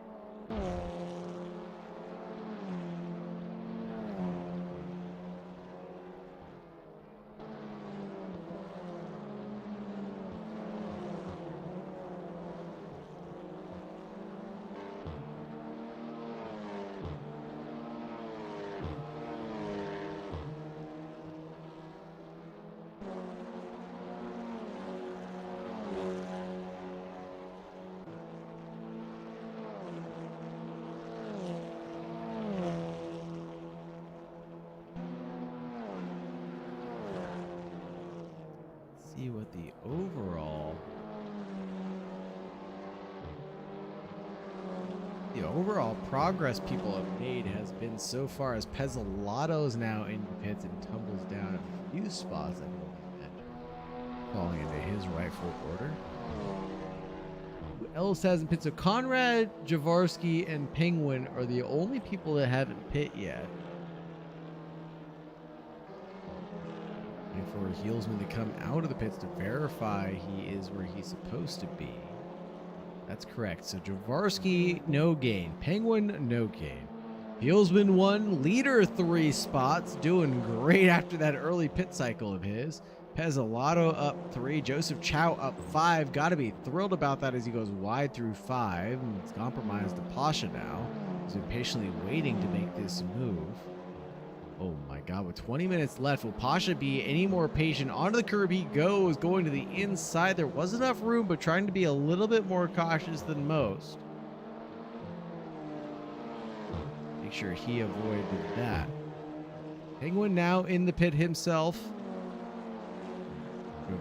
[SPEAKER 2] See what the overall progress people have made has been so far as Pezzolato's now in the pits and tumbles down a few spots, I believe, falling into his rightful order. Who else hasn't pit? So Conrad, Jaworski, and Penguin are the only people that haven't pit yet. For Heelsman to come out of the pits to verify he is where he's supposed to be. That's correct. So Jaworski, no gain. Penguin, no gain. Heelsman 1, Leeder 3 spots, doing great after that early pit cycle of his. Pezzolato up 3, Joseph Chow up 5. Got to be thrilled about that as he goes wide through 5. And it's compromised to Pasha now. He's been patiently waiting to make this move. Oh my God, with 20 minutes left, will Pasha be any more patient? Onto the curb he goes, going to the inside. There was enough room, but trying to be a little bit more cautious than most. Make sure he avoided that. Penguin now in the pit himself.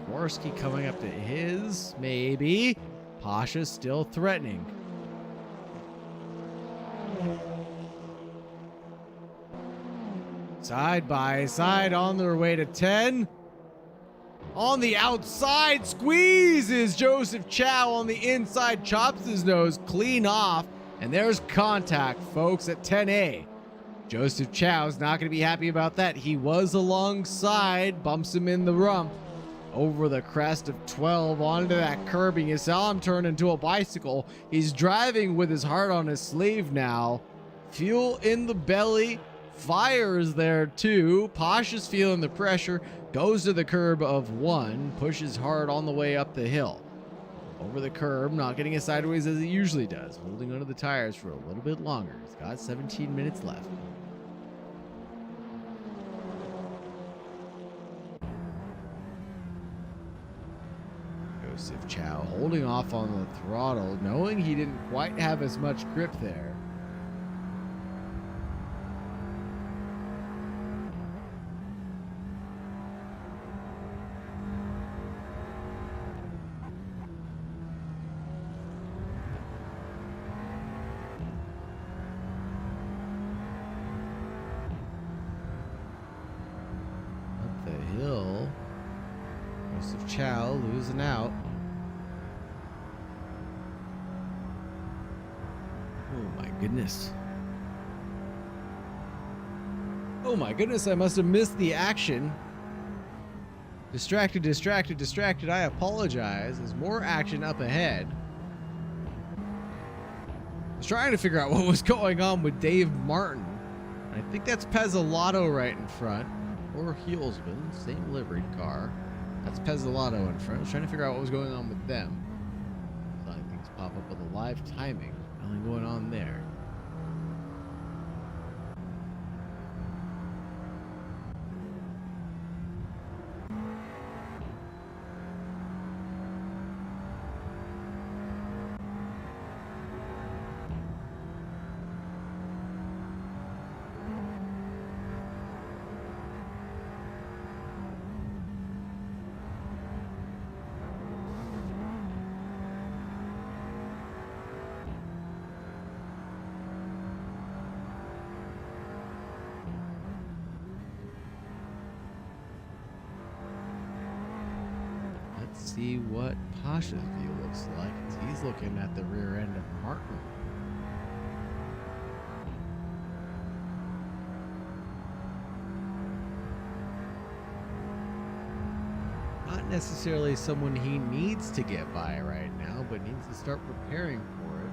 [SPEAKER 2] Jaworski coming up to his, maybe. Pasha still threatening. Side by side on their way to 10. On the outside, squeezes Joseph Chow on the inside, chops his nose clean off, and there's contact, folks, at 10A. Joseph Chow's not going to be happy about that. He was alongside, bumps him in the rump. Over the crest of 12 onto that curbing. You saw him turn into a bicycle. He's driving with his heart on his sleeve now. Fuel in the belly. Fire is there too. Posh is feeling the pressure. Goes to the curb of 1. Pushes hard on the way up the hill. Over the curb, not getting as sideways as he usually does. Holding onto the tires for a little bit longer. He's got 17 minutes left. Joseph Chow holding off on the throttle, knowing he didn't quite have as much grip there. Up the hill, Joseph Chow losing out. Oh my goodness. Oh my goodness, I must have missed the action. Distracted, distracted, distracted. I apologize. There's more action up ahead. I was trying to figure out what was going on with Dave Martin. I think that's Pezzolato right in front. Or Heelsman, same liveried car. That's Pezzolato in front. I was trying to figure out what was going on with them. Saw things pop up with the live timing. Nothing going on there. See what Pasha's view looks like. He's looking at the rear end of Martin. Not necessarily someone he needs to get by right now, but needs to start preparing for it.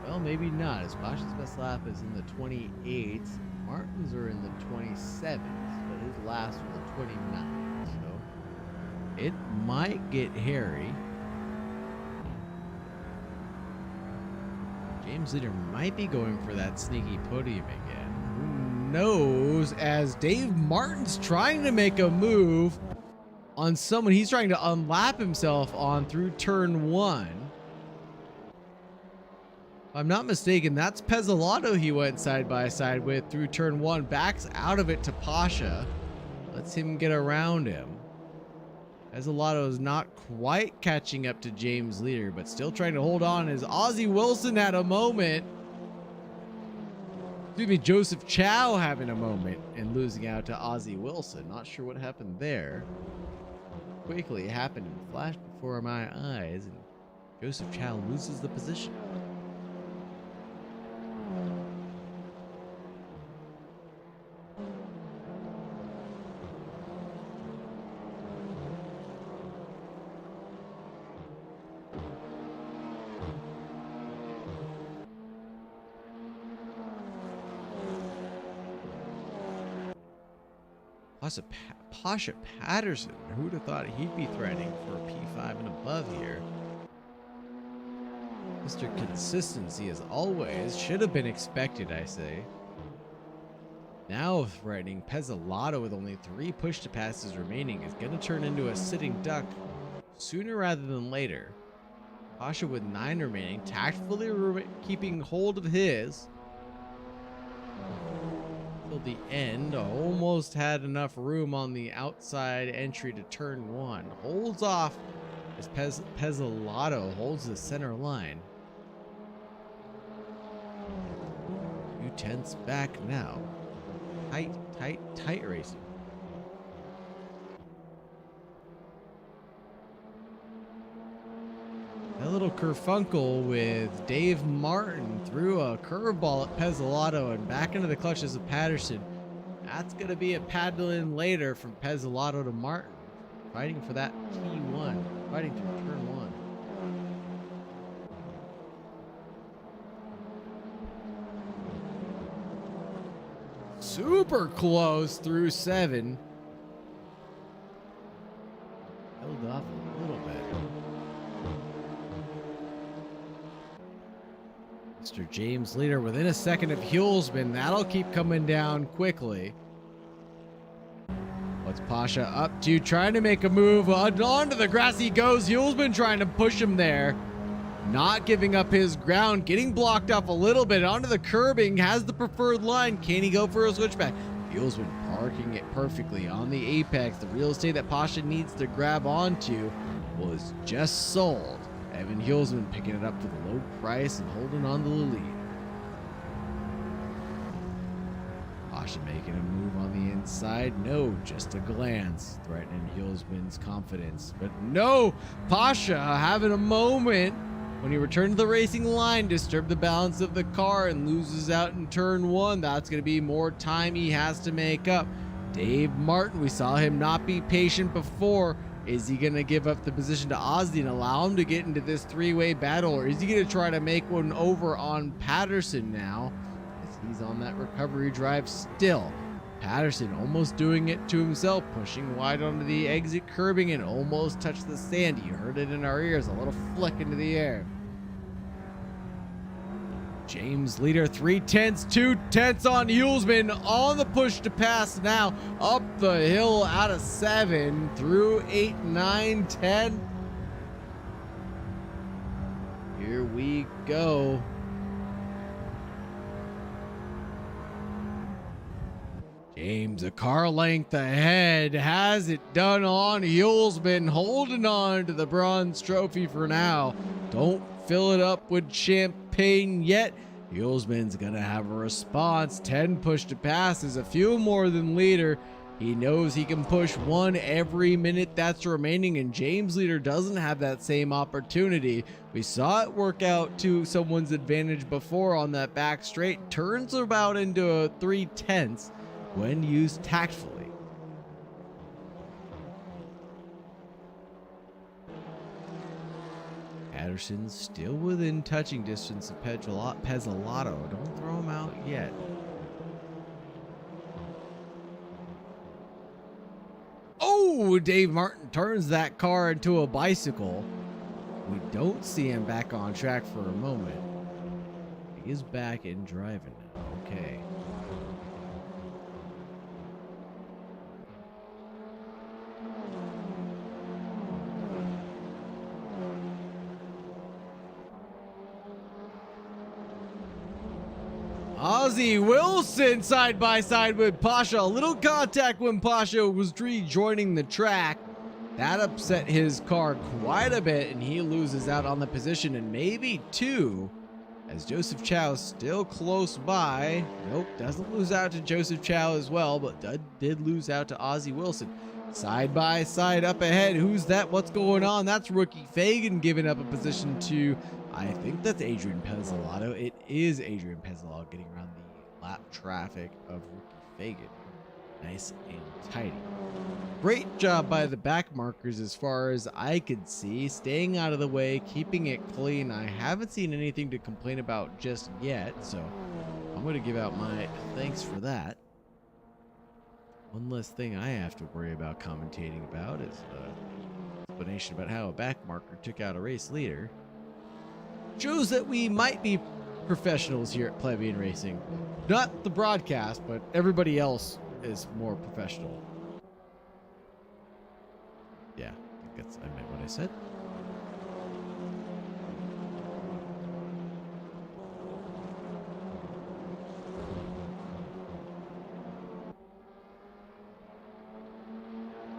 [SPEAKER 2] Well, maybe not, as Pasha's best lap is in the 28s. Martin's are in the 27s, but his last was the 29. So it might get hairy. James Leeder might be going for that sneaky podium again. Who knows, as Dave Martin's trying to make a move on someone he's trying to unlap himself on through turn 1. If I'm not mistaken, that's Pezzolato he went side by side with through turn 1, backs out of it to Pasha, lets him get around him. Pezzolato is not quite catching up to James Leeder, but still trying to hold on as Ozzie Wilson had a moment. Excuse me, Joseph Chow having a moment and losing out to Ozzie Wilson. Not sure what happened there. Quickly it happened and flashed before my eyes, and Joseph Chow loses the position. Pasha Patterson, who would have thought he'd be threatening for a P5 and above here? Mr. Consistency, as always, should have been expected, I say. Now threatening Pezzolato with only 3 push-to-passes remaining is going to turn into a sitting duck sooner rather than later. Pasha with 9 remaining, tactfully keeping hold of his. Till the end, almost had enough room on the outside entry to turn 1. Holds off as Pezzolato holds the center line. 2 tenths back now. tight racing. That little kerfunkel with Dave Martin threw a curveball at Pezzolato and back into the clutches of Patterson. That's going to be a paddle in later from Pezzolato to Martin. Fighting for that T1. Fighting to turn 1. Super close through 7. Held off a little bit. Mr. James Leeder within a second of Hulsman. That'll keep coming down quickly. What's Pasha up to? Trying to make a move. Onto the grass he goes. Hulsman trying to push him there. Not giving up his ground. Getting blocked off a little bit. Onto the curbing. Has the preferred line. Can he go for a switchback? Hulsman parking it perfectly on the apex. The real estate that Pasha needs to grab onto was just sold. Evan Hulsman picking it up for the low price and holding on to the lead. Pasha making a move on the inside. No, just a glance. Threatening Hulsman's confidence. But no, Pasha having a moment when he returned to the racing line, disturbed the balance of the car and loses out in turn 1. That's going to be more time he has to make up. Dave Martin, we saw him not be patient before. Is he going to give up the position to Ozzy and allow him to get into this 3-way battle? Or is he going to try to make one over on Patterson now? As he's on that recovery drive still. Patterson almost doing it to himself, pushing wide onto the exit curbing and almost touched the sand. You heard it in our ears, a little flick into the air. James Leeder, 3/10, 2/10 on Hulsman, on the push to pass now, up the hill out of 7, through 8, 9, 10. Here we go. James, a car length ahead, has it done on Hulsman, holding on to the bronze trophy for now. Don't fill it up with champagne yet. Hulsman's gonna have a response. 10 push to passes, a few more than Leeder. He knows he can push 1 every minute that's remaining, and James Leeder doesn't have that same opportunity. We saw it work out to someone's advantage before on that back straight. Turns about into a 3/10 when used tactfully. Patterson's still within touching distance of Pezzolato. Don't throw him out yet. Oh, Dave Martin turns that car into a bicycle. We don't see him back on track for a moment. He is back in driving now. Okay. Ozzy Wilson side by side with Pasha. A little contact when Pasha was rejoining the track. That upset his car quite a bit, and he loses out on the position, and maybe 2, as Joseph Chow still close by. Nope, doesn't lose out to Joseph Chow as well, but did lose out to Ozzy Wilson. Side by side up ahead. Who's that? What's going on? That's rookie Fagan giving up a position to, I think that's Adrian Pezzolato. It is Adrian Pezzolato getting around the lap traffic of rookie Fagan. Nice and tidy. Great job by the back markers as far as I could see. Staying out of the way, keeping it clean. I haven't seen anything to complain about just yet, so I'm going to give out my thanks for that. One less thing I have to worry about commentating about is the explanation about how a back marker took out a race leader. Shows that we might be professionals here at Plebian Racing. Not the broadcast, but everybody else is more professional. Yeah, I meant what I said.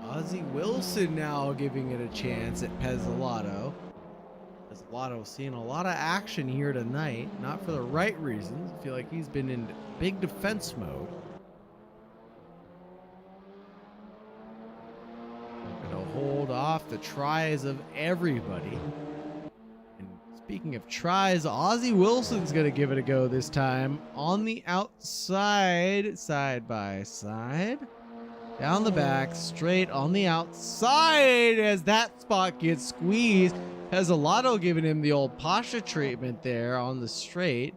[SPEAKER 2] Ozzy Wilson now giving it a chance at Pezzolato. Pezzolato seeing a lot of action here tonight, not for the right reasons. I feel like he's been in big defense mode. off the tries of everybody. And speaking of tries, Ozzie Wilson's going to give it a go this time on the outside, side by side. Down the back, straight on the outside as that spot gets squeezed. Pezzolato giving him the old Pasha treatment there on the straight.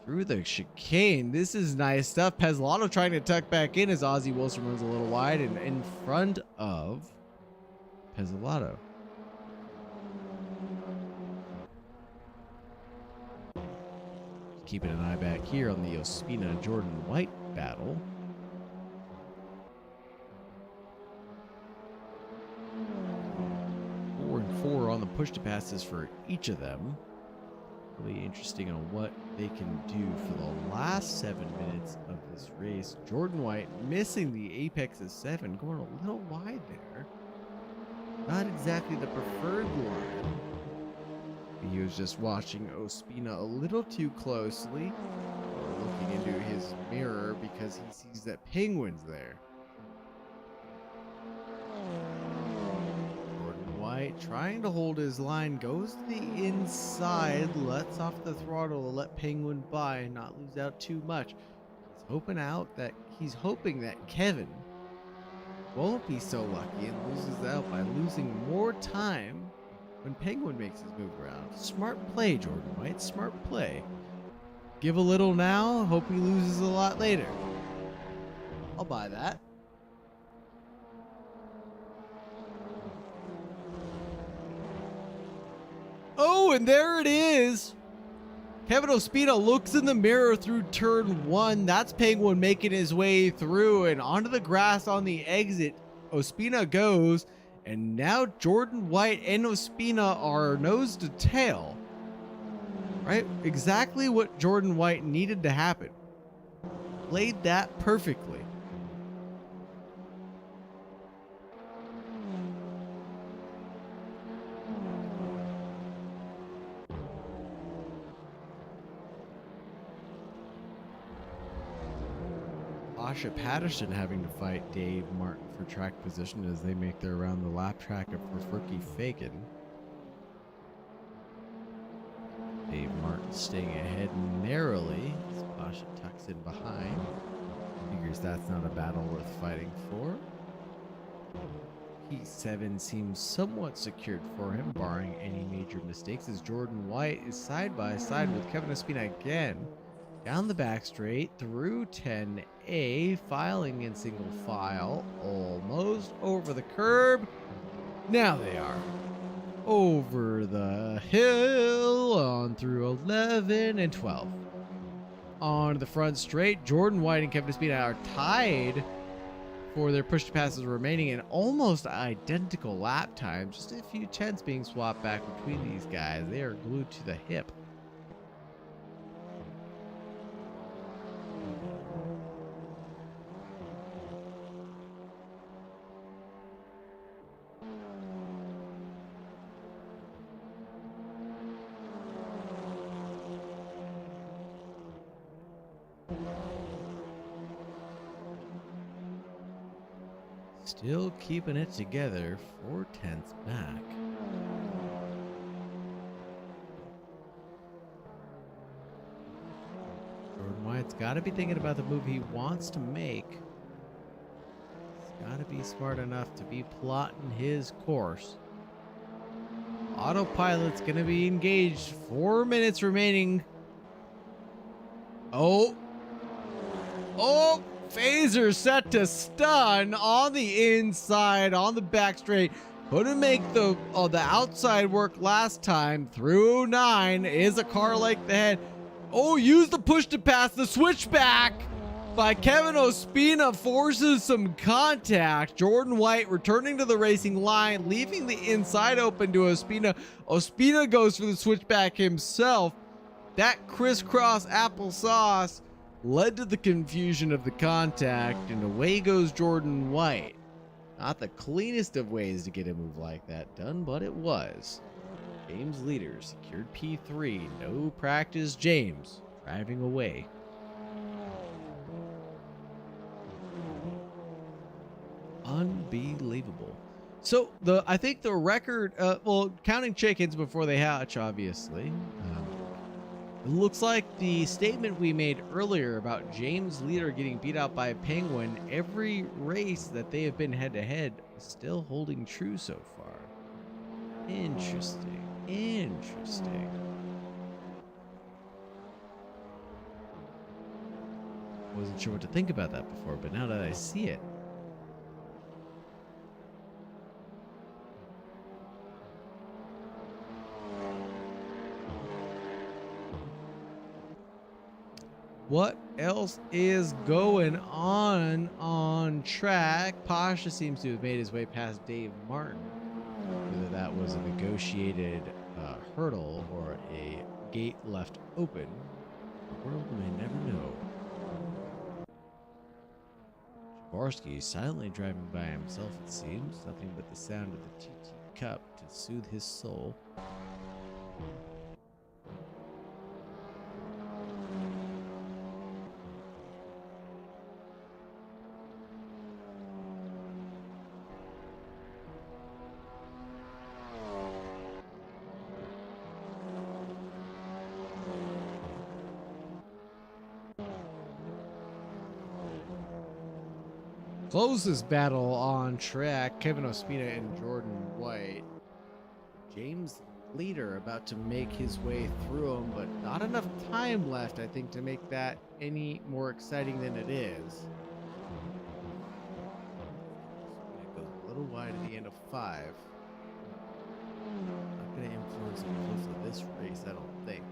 [SPEAKER 2] Through the chicane. This is nice stuff. Pezzolato trying to tuck back in as Ozzie Wilson runs a little wide and in front of Pezzolato. Keeping an eye back here on the Ospina-Jordan White battle. 4 and 4 on the push to passes for each of them. Really interesting on what they can do for the last 7 minutes of this race. Jordan White missing the apex of 7, going a little wide there. Not exactly the preferred line. He was just watching Ospina a little too closely, or looking into his mirror because he sees that Penguin's there. White trying to hold his line, goes to the inside, lets off the throttle to let Penguin by and not lose out too much. He's hoping that Kevin won't be so lucky and loses out by losing more time when Penguin makes his move around. Smart play, Jordan White, smart play. Give a little now, hope he loses a lot later. I'll buy that. Oh, and there it is. Kevin Ospina looks in the mirror through turn 1. That's Penguin making his way through and onto the grass on the exit. Ospina goes, and now Jordan White and Ospina are nose to tail. Right? Exactly what Jordan White needed to happen. Played that perfectly. Asha Patterson having to fight Dave Martin for track position as they make their round the lap track of Furky Fagan. Dave Martin staying ahead narrowly as Pasha tucks in behind. Figures that's not a battle worth fighting for. P7 seems somewhat secured for him, barring any major mistakes, as Jordan White is side by side with Kevin Ospina again. Down the back straight, through 10A, filing in single file, almost over the curb. Now they are. Over the hill, on through 11 and 12. On the front straight, Jordan White and Kevin Ospina are tied for their push to passes remaining in almost identical lap times. Just a few tenths being swapped back between these guys. They are glued to the hip. Still keeping it together, 4 tenths back. Jordan White's got to be thinking about the move he wants to make. He's got to be smart enough to be plotting his course. Autopilot's going to be engaged. 4 minutes remaining. Oh! Phaser set to stun on the inside, on the back straight. Couldn't make the outside work last time. Through 9 is a car like the head. Oh, use the push to pass. The switchback by Kevin Ospina forces some contact. Jordan White returning to the racing line, leaving the inside open to Ospina. Ospina goes for the switchback himself. That crisscross applesauce led to the confusion of the contact, and away goes Jordan White. Not the cleanest of ways to get a move like that done, but it was. James Leeder secured P3. No practice James driving away. Unbelievable. So I think the record, well, counting chickens before they hatch, obviously. It looks like the statement we made earlier about James Leeder getting beat out by a penguin, every race that they have been head-to-head is still holding true so far. Interesting. Interesting. Wasn't sure what to think about that before, but now that I see it. What else is going on track? Pasha seems to have made his way past Dave Martin. Whether that was a negotiated hurdle or a gate left open, the world may never know. Jaworski silently driving by himself, it seems. Nothing but the sound of the TT Cup to soothe his soul. Closest battle on track, Kevin Ospina and Jordan White. James Leeder about to make his way through him, but not enough time left, I think, to make that any more exciting than it is. It goes a little wide at the end of 5. Not going to influence the close of this race, I don't think.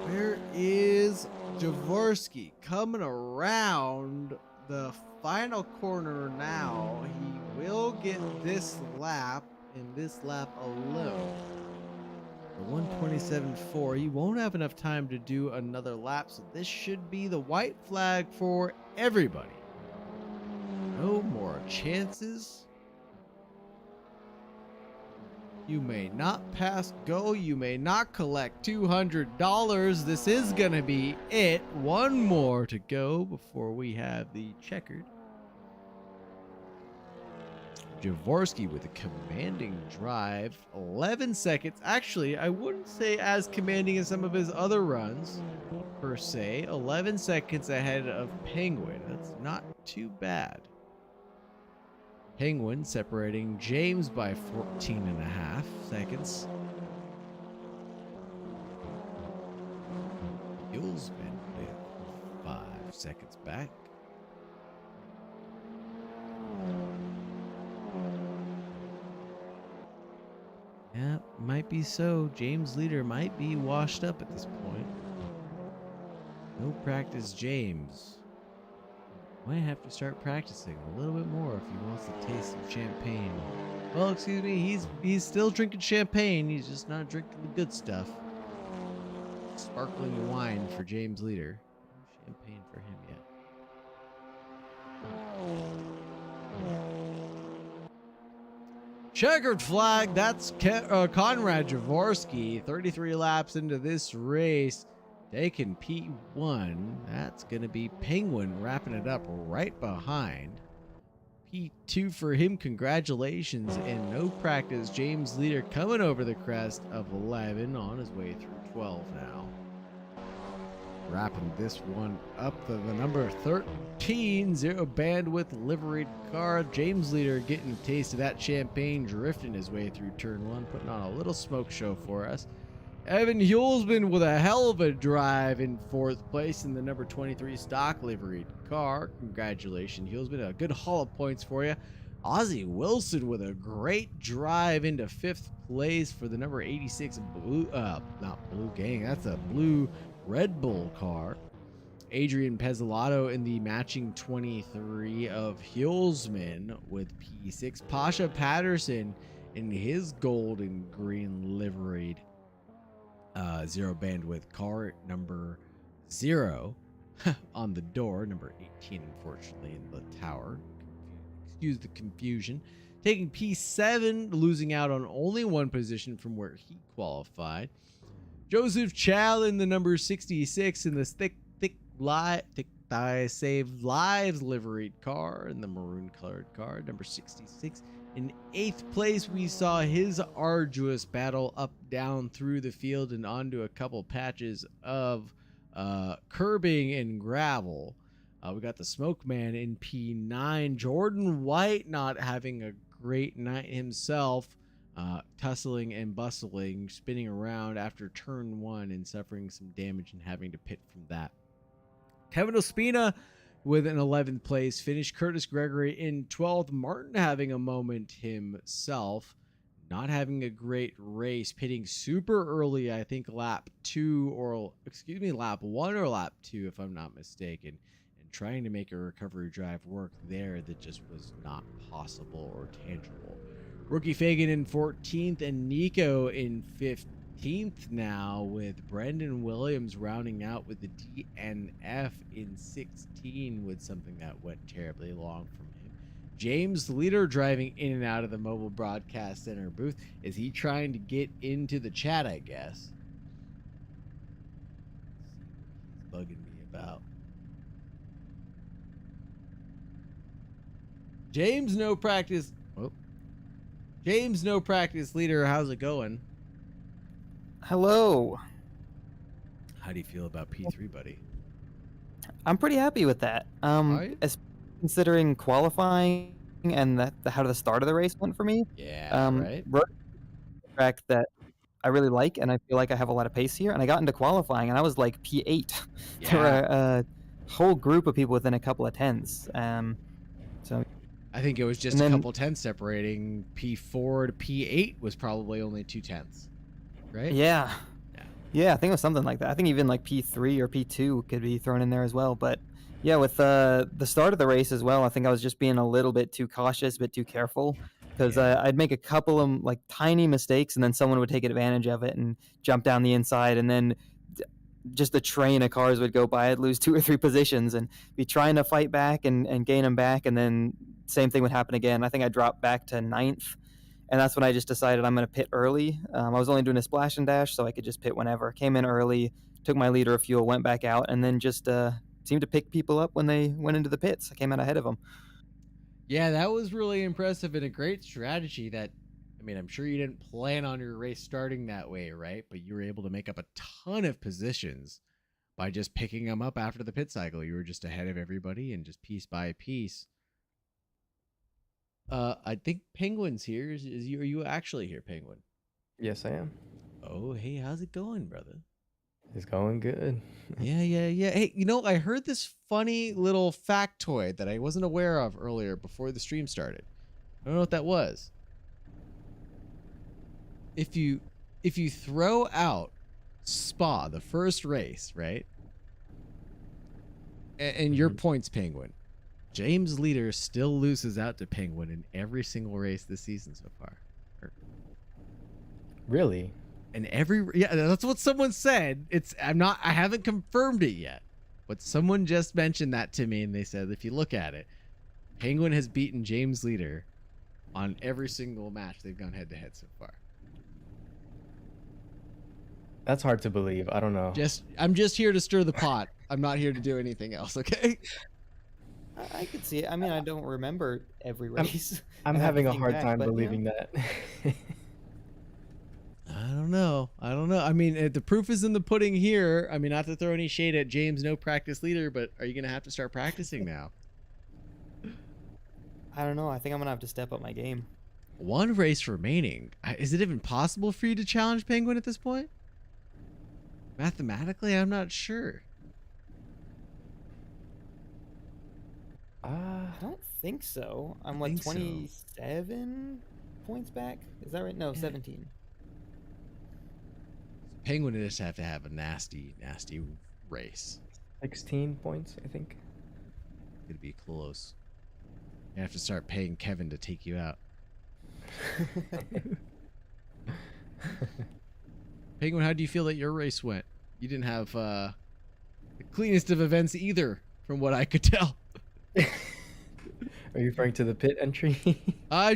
[SPEAKER 2] Where is Jaworski coming around the final corner now? He will get this lap and this lap alone. For 127.4, he won't have enough time to do another lap, so this should be the white flag for everybody. No more chances. You may not pass go. You may not collect $200. This is going to be it. One more to go before we have the checkered. Jaworski with a commanding drive. 11 seconds. Actually, I wouldn't say as commanding as some of his other runs, per se. 11 seconds ahead of Penguin. That's not too bad. Penguin separating James by 14.5 seconds. Yulesman with 5 seconds back. Yeah, might be so. James Leeder might be washed up at this point. No practice, James. Might have to start practicing a little bit more if he wants to taste some champagne. Well, excuse me, he's still drinking champagne. He's just not drinking the good stuff. Sparkling wine for James Leeder. No champagne for him yet. Checkered flag. That's Konrad Jaworski. 33 laps into this race. Taking P1, that's going to be Penguin wrapping it up right behind. P2 for him, congratulations, and no practice. James Leeder coming over the crest of 11 on his way through 12 now. Wrapping this one up to the number 13, zero bandwidth liveried car. James Leeder getting a taste of that champagne, drifting his way through turn 1, putting on a little smoke show for us. Evan Hulsman with a hell of a drive in 4th place in the number 23 stock liveried car. Congratulations, Hulsman. A good haul of points for you. Ozzie Wilson with a great drive into 5th place for the number 86 blue, not Blue Gang, that's a blue Red Bull car. Adrian Pezzolato in the matching 23 of Hulsman with P6. Pasha Patterson in his gold and green liveried zero bandwidth car number 0. on the door, number 18, unfortunately, in the tower. Excuse the confusion. Taking P7, losing out on only one position from where he qualified. Joseph Chow in the number 66 in this thick thigh save lives liveried car in the maroon colored car, number 66. In 8th place, we saw his arduous battle up, down, through the field, and onto a couple patches of curbing and gravel. We got the Smoke Man in P9. Jordan White not having a great night himself, tussling and bustling, spinning around after turn 1 and suffering some damage and having to pit from that. Kevin Ospina with an 11th place finish. Curtis Gregory in 12th. Martin having a moment himself, not having a great race, pitting super early, I think lap 1 or lap 2 if I'm not mistaken, and trying to make a recovery drive work there that just was not possible or tangible. Rookie Fagan in 14th and Nico in 15th now, with Brendan Williams rounding out with the DNF in 16 with something that went terribly long from him. James Leeder driving in and out of the mobile broadcast center booth. Is he trying to get into the chat, I guess? He's bugging me about. James, no practice. Oh. James, no practice leader. How's it going?
[SPEAKER 4] Hello.
[SPEAKER 2] How do you feel about P3, buddy?
[SPEAKER 4] I'm pretty happy with that. As considering qualifying and how the start of the race went for me.
[SPEAKER 2] Yeah, right.
[SPEAKER 4] Track that I really like, and I feel like I have a lot of pace here. And I got into qualifying, and I was like P8.
[SPEAKER 2] Yeah.
[SPEAKER 4] There were a whole group of people within a couple of tenths. So
[SPEAKER 2] I think it was just a couple tenths separating. P4 to P8 was probably only 2 tenths, right?
[SPEAKER 4] Yeah, I think it was something like that. I think even like P3 or P2 could be thrown in there as well. But yeah, with the start of the race as well, I think I was just being a little bit too cautious, a bit too careful, because I'd make a couple of like tiny mistakes, and then someone would take advantage of it and jump down the inside, and then just a train of cars would go by. I'd lose 2 or 3 positions and be trying to fight back and gain them back, and then same thing would happen again. I think I dropped back to 9th, and that's when I just decided I'm going to pit early. I was only doing a splash and dash, so I could just pit whenever. Came in early, took my liter of fuel, went back out, and then just seemed to pick people up when they went into the pits. I came out ahead of them.
[SPEAKER 2] Yeah, that was really impressive and a great strategy that, I mean, I'm sure you didn't plan on your race starting that way, right? But you were able to make up a ton of positions by just picking them up after the pit cycle. You were just ahead of everybody and just piece by piece. I think Penguin's here. Are you actually here, Penguin?
[SPEAKER 5] Yes, I am.
[SPEAKER 2] Oh, hey, how's it going, brother?
[SPEAKER 5] It's going good.
[SPEAKER 2] Yeah. Hey, I heard this funny little factoid that I wasn't aware of earlier before the stream started. I don't know what that was. If you throw out Spa, the first race, right? And your points, Penguin, James Leeder still loses out to Penguin in every single race this season so far.
[SPEAKER 5] Really?
[SPEAKER 2] And that's what someone said. I haven't confirmed it yet, but someone just mentioned that to me, and they said if you look at it, Penguin has beaten James Leeder on every single match they've gone head to head so far.
[SPEAKER 5] That's hard to believe. I don't know.
[SPEAKER 2] I'm just here to stir the pot. I'm not here to do anything else, okay?
[SPEAKER 4] I could see it. I mean, I don't remember every race.
[SPEAKER 5] I'm having a hard time believing that.
[SPEAKER 2] I don't know. I mean, the proof is in the pudding here. I mean, not to throw any shade at James, no practice leader, but are you going to have to start practicing now?
[SPEAKER 4] I don't know. I think I'm going to have to step up my game.
[SPEAKER 2] One race remaining. Is it even possible for you to challenge Penguin at this point? Mathematically, I'm not sure.
[SPEAKER 4] I don't think so. I'm like 27 points back. Is that right? No, 17.
[SPEAKER 2] Penguin just have to have a nasty race.
[SPEAKER 5] 16 points, I think.
[SPEAKER 2] It'd be close. You have to start paying Kevin to take you out. Penguin, how do you feel that your race went? You didn't have the cleanest of events either, from what I could tell.
[SPEAKER 5] Are you referring to the pit entry?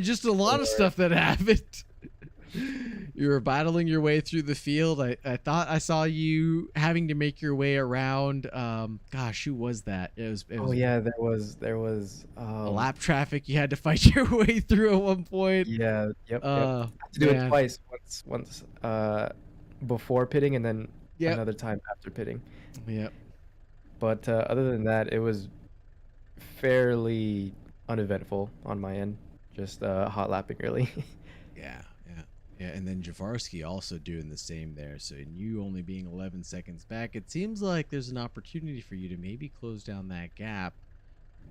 [SPEAKER 2] Just a lot of stuff that happened. You were battling your way through the field. I thought I saw you having to make your way around. Gosh, who was that? It was
[SPEAKER 5] Oh yeah, there was
[SPEAKER 2] a lap traffic you had to fight your way through at one point.
[SPEAKER 5] Yeah, yep. I had to do it twice. Once before pitting and then another time after pitting.
[SPEAKER 2] Yep.
[SPEAKER 5] But other than that, it was fairly uneventful on my end. Just hot lapping really.
[SPEAKER 2] Yeah, and then Javarsky also doing the same there. So you only being 11 seconds back, it seems like there's an opportunity for you to maybe close down that gap.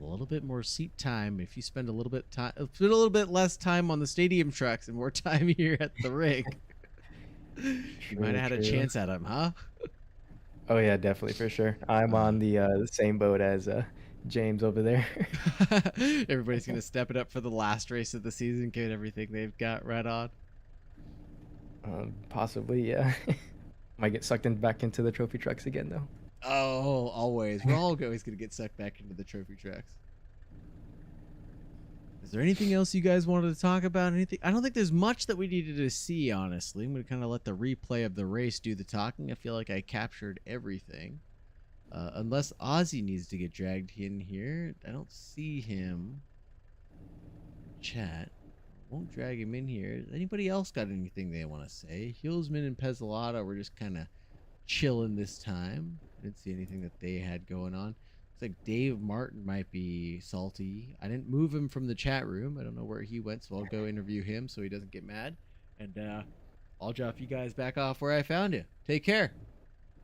[SPEAKER 2] A little bit more seat time if you spend a little bit less time on the stadium tracks and more time here at the rig. You might have had a chance at him, huh?
[SPEAKER 5] Oh yeah, definitely for sure. I'm on the same boat as James over there.
[SPEAKER 2] Everybody's gonna step it up for the last race of the season, get everything they've got right on.
[SPEAKER 5] Possibly, yeah. Might get sucked back into the trophy trucks again, though.
[SPEAKER 2] Oh, always. We're all always going to get sucked back into the trophy trucks. Is there anything else you guys wanted to talk about? Anything? I don't think there's much that we needed to see, honestly. I'm going to kind of let the replay of the race do the talking. I feel like I captured everything. Unless Ozzy needs to get dragged in here. I don't see him. Chat. Won't drag him in here. Anybody else got anything they want to say? Hulsman and Pezzolata were just kind of chilling this time. I didn't see anything that they had going on. Looks like Dave Martin might be salty. I didn't move him from the chat room. I don't know where he went, so I'll go interview him so he doesn't get mad. And I'll drop you guys back off where I found you. Take care.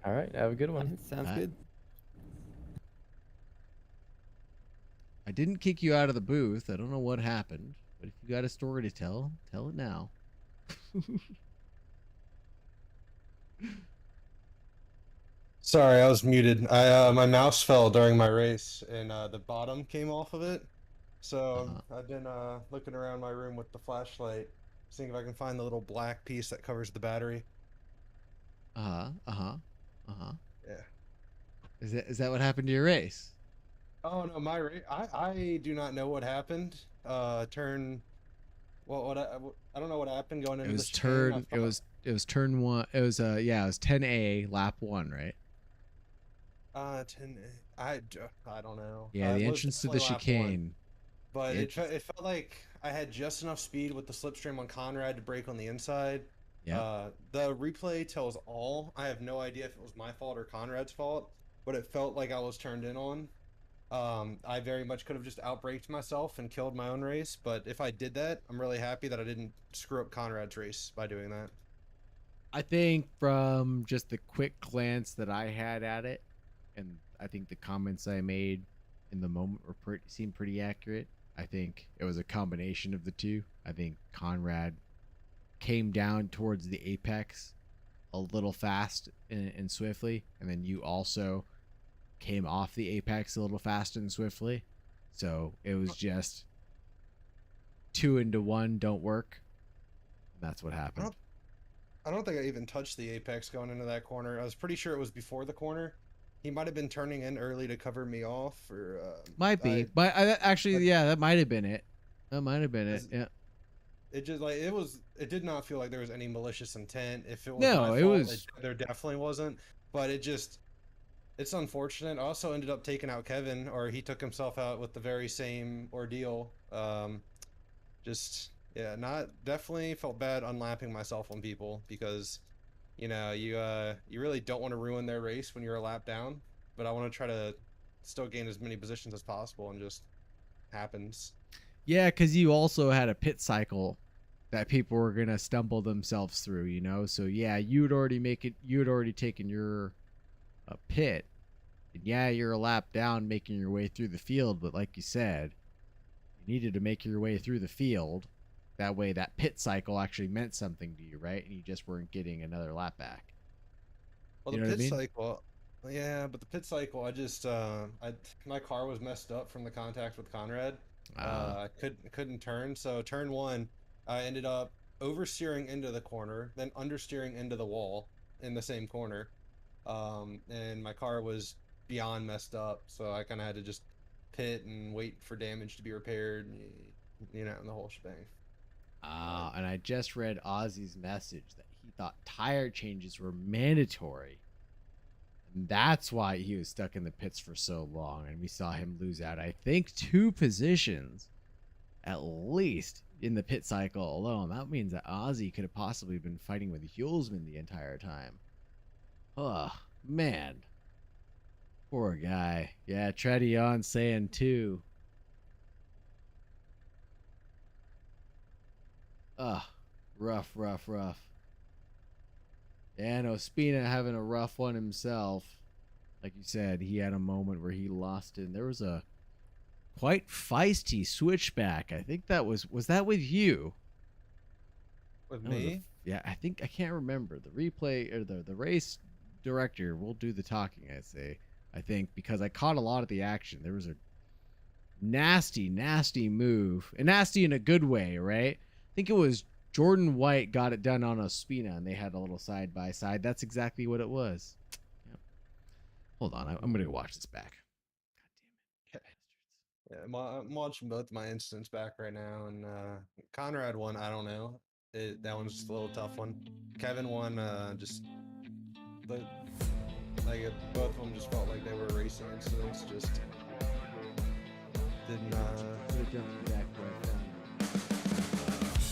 [SPEAKER 5] All right, have a good one.
[SPEAKER 4] Sounds good.
[SPEAKER 2] I didn't kick you out of the booth. I don't know what happened. But if you got a story to tell, tell it now.
[SPEAKER 3] Sorry, I was muted. My mouse fell during my race, and the bottom came off of it. So I've been looking around my room with the flashlight, seeing if I can find the little black piece that covers the battery.
[SPEAKER 2] Yeah. Is that what happened to your race?
[SPEAKER 3] Oh no, my race. I do not know what happened. I don't know what happened going into the chicane.
[SPEAKER 2] It was turn one. It was it was 10A lap 1, right?
[SPEAKER 3] 10. I don't know.
[SPEAKER 2] Yeah, the entrance to the chicane.
[SPEAKER 3] But it felt like I had just enough speed with the slipstream on Conrad to brake on the inside.
[SPEAKER 2] Yeah.
[SPEAKER 3] The replay tells all. I have no idea if it was my fault or Conrad's fault, but it felt like I was turned in on. I very much could have just outbraked myself and killed my own race, but if I did that, I'm really happy that I didn't screw up Conrad's race by doing that.
[SPEAKER 2] I think from just the quick glance that I had at it, and I think the comments I made in the moment seemed pretty accurate. I think it was a combination of the two. I think Conrad came down towards the apex a little fast and swiftly, and then you also came off the apex a little fast and swiftly. So it was just 2 into 1 don't work. That's what happened.
[SPEAKER 3] I don't think I even touched the apex going into that corner. I was pretty sure it was before the corner. He might have been turning in early to cover me off, or
[SPEAKER 2] might be. But that might have been it. That might have been it. Yeah.
[SPEAKER 3] It just it did not feel like there was any malicious intent. If it was
[SPEAKER 2] my fault,
[SPEAKER 3] there definitely wasn't. But it's unfortunate. I also ended up taking out Kevin, or he took himself out with the very same ordeal. Definitely felt bad unlapping myself on people, because you really don't want to ruin their race when you're a lap down, but I want to try to still gain as many positions as possible, and just happens.
[SPEAKER 2] Yeah, because you also had a pit cycle that people were gonna stumble themselves through, So yeah, you'd already taken your pit. And yeah, you're a lap down making your way through the field, but like you said, you needed to make your way through the field. That way that pit cycle actually meant something to you, right? And you just weren't getting another lap back.
[SPEAKER 3] Well, the pit cycle, yeah, but the pit cycle, my car was messed up from the contact with Conrad. I couldn't turn, so turn 1, I ended up oversteering into the corner, then understeering into the wall in the same corner. And my car was beyond messed up. So I kind of had to just pit and wait for damage to be repaired, and the whole shebang.
[SPEAKER 2] And I just read Ozzy's message that he thought tire changes were mandatory. And that's why he was stuck in the pits for so long. And we saw him lose out, I think, 2 positions at least in the pit cycle alone. That means that Ozzy could have possibly been fighting with Hulsman the entire time. Oh, man. Poor guy. Yeah, Tradion saying too. Ugh. Rough. And Ospina having a rough one himself. Like you said, he had a moment where he lost it. And there was a quite feisty switchback. I think that was that with you?
[SPEAKER 3] With
[SPEAKER 2] That was
[SPEAKER 3] me?
[SPEAKER 2] yeah, I can't remember. The replay or the race director will do the talking, I say. I think because I caught a lot of the action. There was a nasty move. And nasty in a good way, right? I think it was Jordan White got it done on Ospina and they had a little side by side. That's exactly what it was. Yep. Hold on, I'm gonna watch this back. God damn it.
[SPEAKER 3] Yeah, I'm watching both my incidents back right now, and Conrad one, I don't know. That one's just a little tough one. Kevin one, just both of them just felt like they were racing incidents. Just didn't.
[SPEAKER 2] Could've jumped back where I found it.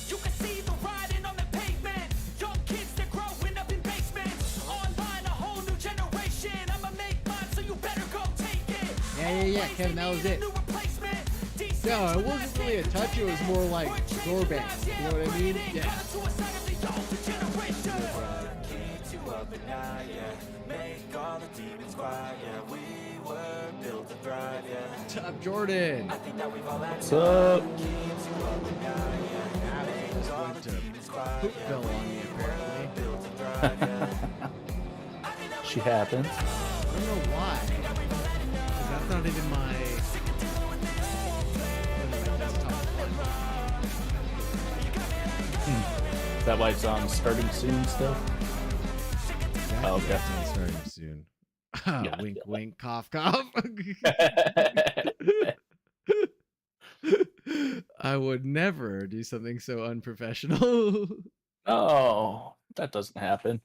[SPEAKER 1] You can see the riding on the pavement. Young kids, they're growing up in basements. Online, a whole new generation. I'ma make mine, so you better go take it.
[SPEAKER 2] Yeah, Kevin, that was it. No, it wasn't really a touch. It was more like door bangs. You know what I mean? Yeah. Top Jordan.
[SPEAKER 6] What's up?
[SPEAKER 2] Just went to Poopville on me, apparently.
[SPEAKER 6] She happens.
[SPEAKER 2] I don't know why. 'Cause that's not even my desktop.
[SPEAKER 6] Is that why it's on starting soon still? Oh, okay.
[SPEAKER 2] It's starting soon.
[SPEAKER 6] Yeah.
[SPEAKER 2] Wink, wink, cough, cough. I would never do something so unprofessional.
[SPEAKER 6] Oh, that doesn't happen.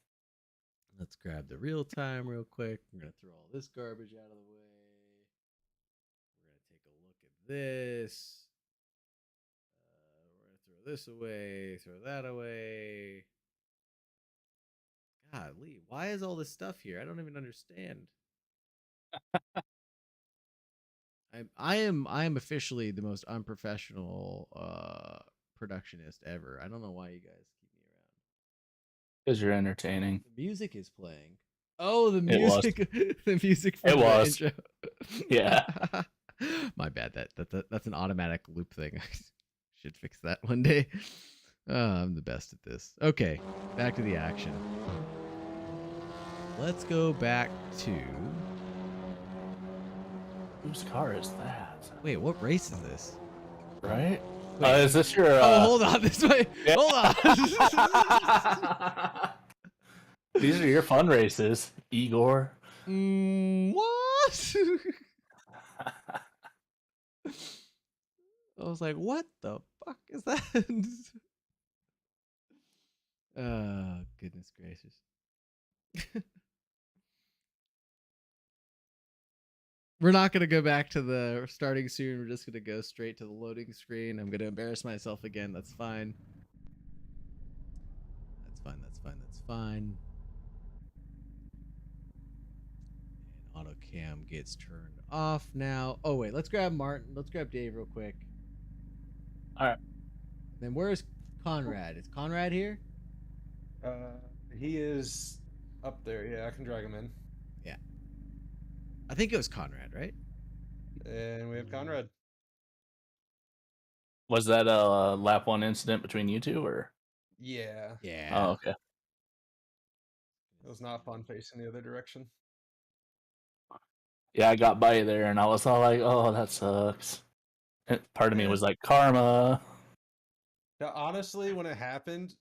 [SPEAKER 2] Let's grab the real time real quick. I'm going to throw all this garbage out of the way. We're going to take a look at this. We're going to throw this away, throw that away. Golly, why is all this stuff here? I don't even understand. I am officially the most unprofessional productionist ever. I don't know why you guys keep me around.
[SPEAKER 6] Because you're entertaining.
[SPEAKER 2] The music is playing. Oh, the
[SPEAKER 6] It was.
[SPEAKER 2] music! The music for
[SPEAKER 6] It
[SPEAKER 2] the
[SPEAKER 6] was.
[SPEAKER 2] intro.
[SPEAKER 6] Yeah.
[SPEAKER 2] My bad. That's an automatic loop thing. I should fix that one day. I'm the best at this. Okay, back to the action. Let's go back to.
[SPEAKER 6] Whose car is that?
[SPEAKER 2] Wait, what race is this?
[SPEAKER 6] Right?
[SPEAKER 2] Wait.
[SPEAKER 6] Is this your?
[SPEAKER 2] Oh, hold on. This way.
[SPEAKER 6] Yeah.
[SPEAKER 2] Hold on.
[SPEAKER 6] These are your fun races, Igor.
[SPEAKER 2] What? I was like, what the fuck is that? Oh, goodness gracious. We're not going to go back to the starting soon. We're just going to go straight to the loading screen. I'm going to embarrass myself again. That's fine. That's fine. And auto cam gets turned off now. Oh, wait. Let's grab Martin. Let's grab Dave real quick.
[SPEAKER 6] All right.
[SPEAKER 2] Then where's Conrad? Is Conrad here?
[SPEAKER 3] He is up there. Yeah, I can drag him in.
[SPEAKER 2] Yeah. I think it was Conrad, right?
[SPEAKER 3] And we have Conrad.
[SPEAKER 6] Was that a lap one incident between you two, or?
[SPEAKER 3] Yeah.
[SPEAKER 2] Yeah.
[SPEAKER 6] Oh, okay.
[SPEAKER 3] It was not fun facing the other direction.
[SPEAKER 6] Yeah, I got by there, and I was all like, "Oh, that sucks." And part of me was like, "Karma."
[SPEAKER 3] Now, honestly, when it happened,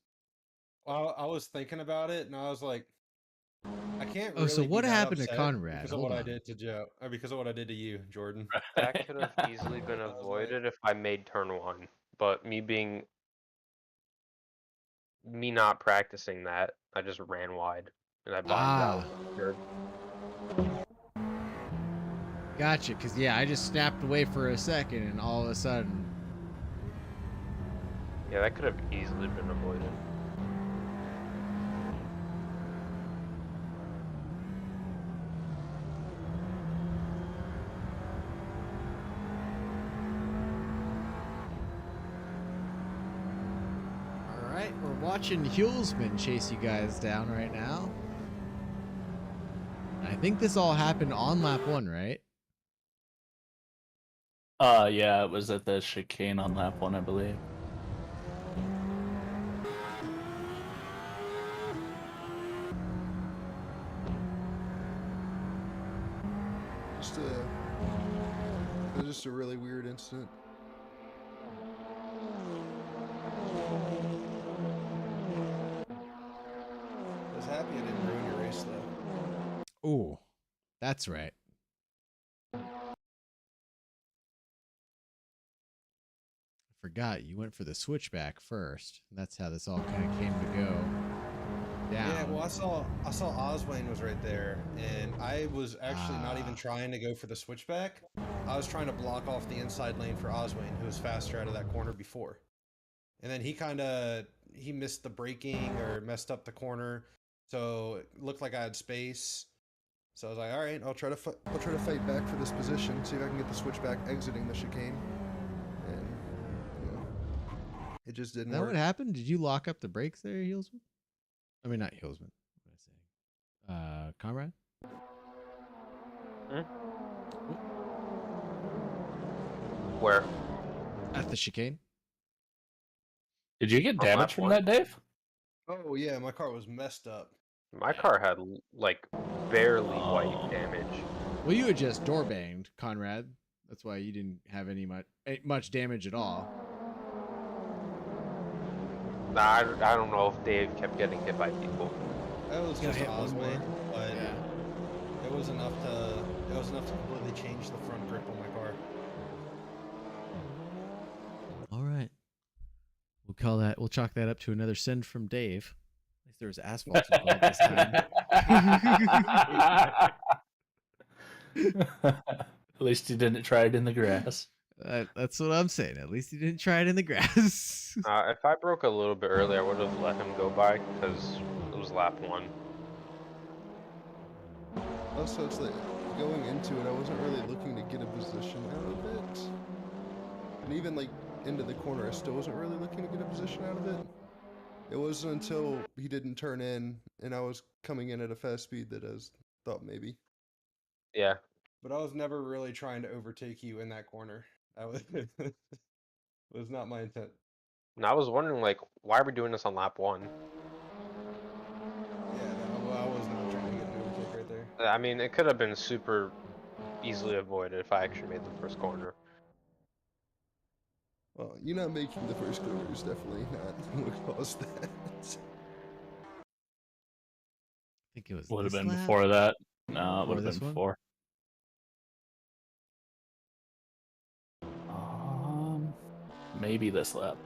[SPEAKER 3] I was thinking about it, and I was like, I can't
[SPEAKER 2] Oh,
[SPEAKER 3] really
[SPEAKER 2] so
[SPEAKER 3] be
[SPEAKER 2] what
[SPEAKER 3] that
[SPEAKER 2] happened to
[SPEAKER 3] upset
[SPEAKER 2] Conrad?
[SPEAKER 3] because of
[SPEAKER 2] Hold
[SPEAKER 3] what I
[SPEAKER 2] on.
[SPEAKER 3] did to Joe, or because of what I did to you, Jordan.
[SPEAKER 7] That could have easily been
[SPEAKER 3] I was like-
[SPEAKER 7] avoided if I made turn 1, but me not practicing that, I just ran wide and I bottomed out. Sure.
[SPEAKER 2] Gotcha. Because, yeah, I just snapped away for a second and all of a sudden.
[SPEAKER 7] Yeah, that could have easily been avoided.
[SPEAKER 2] All right, we're watching Hulsman chase you guys down right now. I think this all happened on lap 1, right?
[SPEAKER 6] Yeah, it was at the chicane on lap 1, I believe.
[SPEAKER 8] It was just a really weird incident.
[SPEAKER 3] I was happy I didn't ruin your race though.
[SPEAKER 2] Ooh, that's right. I forgot you went for the switchback first. That's how this all kind of came to go. Down.
[SPEAKER 3] Yeah, well, I saw Oswayne was right there, and I was actually not even trying to go for the switchback. I was trying to block off the inside lane for Oswayne, who was faster out of that corner before. And then he missed the braking or messed up the corner, so it looked like I had space. So I was like, all right,
[SPEAKER 8] I'll try to fight back for this position, see if I can get the switchback exiting the chicane. And it just didn't
[SPEAKER 2] Is that
[SPEAKER 8] work.
[SPEAKER 2] what happened? Did you lock up the brakes there, Heelsman? I mean, not Heelsman. What am I saying? Conrad?
[SPEAKER 7] Where?
[SPEAKER 2] At the chicane?
[SPEAKER 6] Did you get
[SPEAKER 7] On lap
[SPEAKER 6] damage from
[SPEAKER 7] 1?
[SPEAKER 6] that, Dave?
[SPEAKER 3] oh yeah, my car was messed up.
[SPEAKER 7] My car had like barely white damage.
[SPEAKER 2] Well, you had just door banged, Conrad. That's why you didn't have much damage at all.
[SPEAKER 7] Nah, I don't know if Dave kept getting hit by people.
[SPEAKER 3] That was
[SPEAKER 2] Got
[SPEAKER 3] just
[SPEAKER 2] hit one
[SPEAKER 3] Oswayne,
[SPEAKER 2] more.
[SPEAKER 3] but
[SPEAKER 2] Yeah.
[SPEAKER 3] it was enough to completely change the front grip on my car.
[SPEAKER 2] All right. We'll chalk that up to another send from Dave. At least there was asphalt involved this time.
[SPEAKER 6] At least he didn't try it in the grass.
[SPEAKER 2] That's what I'm saying. At least he didn't try it in the grass.
[SPEAKER 7] If I broke a little bit earlier, I would have let him go by because it was lap 1.
[SPEAKER 8] Also, it's like going into it, I wasn't really looking to get a position out of it. And even like into the corner, I still wasn't really looking to get a position out of it. It wasn't until he didn't turn in and I was coming in at a fast speed that I thought maybe.
[SPEAKER 7] Yeah.
[SPEAKER 3] But I was never really trying to overtake you in that corner. That was not my intent.
[SPEAKER 7] And I was wondering, like, why are we doing this on lap 1?
[SPEAKER 3] Yeah, no, I was not trying to get an overtake right there.
[SPEAKER 7] I mean, it could have been super easily avoided if I actually made the first corner.
[SPEAKER 8] Well, you not making the first corner is definitely not what caused that.
[SPEAKER 2] I think it was
[SPEAKER 6] Would have
[SPEAKER 2] this
[SPEAKER 6] been
[SPEAKER 2] lap?
[SPEAKER 6] before that. No, it
[SPEAKER 2] Or
[SPEAKER 6] would have
[SPEAKER 2] this
[SPEAKER 6] been
[SPEAKER 2] one?
[SPEAKER 6] before. Maybe this lap.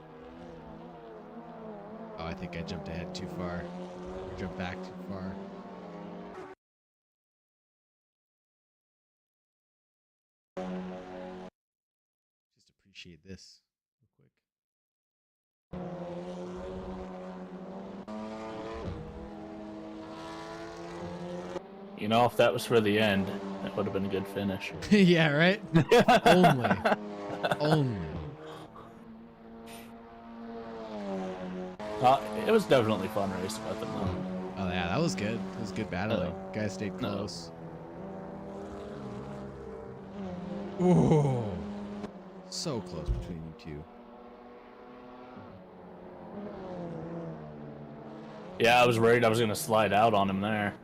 [SPEAKER 2] Oh, I think I jumped ahead too far. Or jumped back too far. Just appreciate this real
[SPEAKER 6] You know, if that was for the end, that would have been a good finish.
[SPEAKER 2] quick. Yeah, right? Only. Only.
[SPEAKER 6] It was definitely fun racing with them, though.
[SPEAKER 2] Oh, yeah, that was good. It was good battling. Guys stayed
[SPEAKER 6] No.
[SPEAKER 2] close. Ooh. So close between you two.
[SPEAKER 6] Yeah, I was worried I was going to slide out on him there.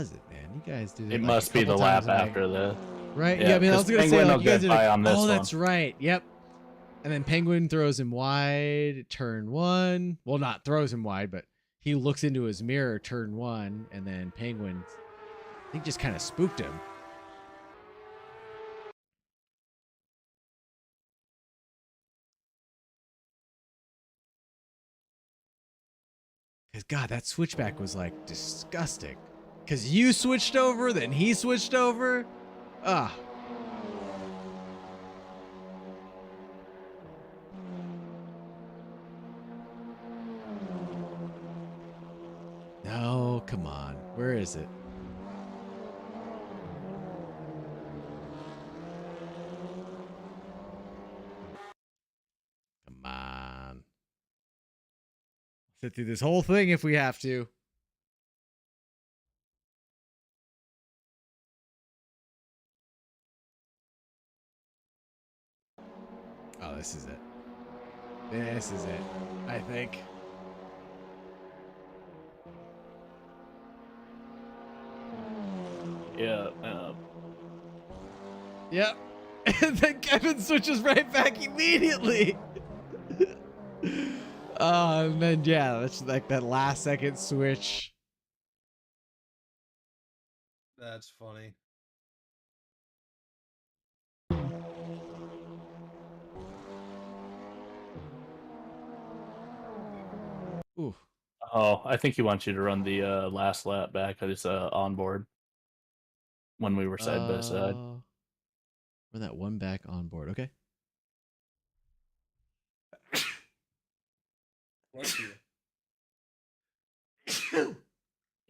[SPEAKER 2] was it, man? You guys did it.
[SPEAKER 6] It
[SPEAKER 2] like,
[SPEAKER 6] must
[SPEAKER 2] a
[SPEAKER 6] be the
[SPEAKER 2] couple
[SPEAKER 6] lap
[SPEAKER 2] times in, like-
[SPEAKER 6] after this.
[SPEAKER 2] right?
[SPEAKER 6] Yeah,
[SPEAKER 2] Yeah, I mean, I was
[SPEAKER 6] 'cause
[SPEAKER 2] gonna say
[SPEAKER 6] Penguin
[SPEAKER 2] like
[SPEAKER 6] will
[SPEAKER 2] you guys
[SPEAKER 6] get
[SPEAKER 2] did.
[SPEAKER 6] by
[SPEAKER 2] Like,
[SPEAKER 6] on this
[SPEAKER 2] oh,
[SPEAKER 6] one.
[SPEAKER 2] that's right. Yep. And then Penguin throws him wide, turn 1. Well, not throws him wide, but he looks into his mirror, turn 1, and then Penguin, I think, just kind of spooked him. Because, God, that switchback was, like, disgusting. Because you switched over, then he switched over. Ah. No, come on. Where is it? Come on. Sit through this whole thing if we have to. Oh, this is it. This is it, I think.
[SPEAKER 6] Yeah.
[SPEAKER 2] Yep. And then Kevin switches right back immediately. And then, yeah, that's like that last second switch.
[SPEAKER 3] That's funny.
[SPEAKER 2] Ooh.
[SPEAKER 6] Oh, I think he wants you to run the last lap back at his onboard when we were side by side.
[SPEAKER 2] Run that one back on board. Okay.
[SPEAKER 3] Bless you.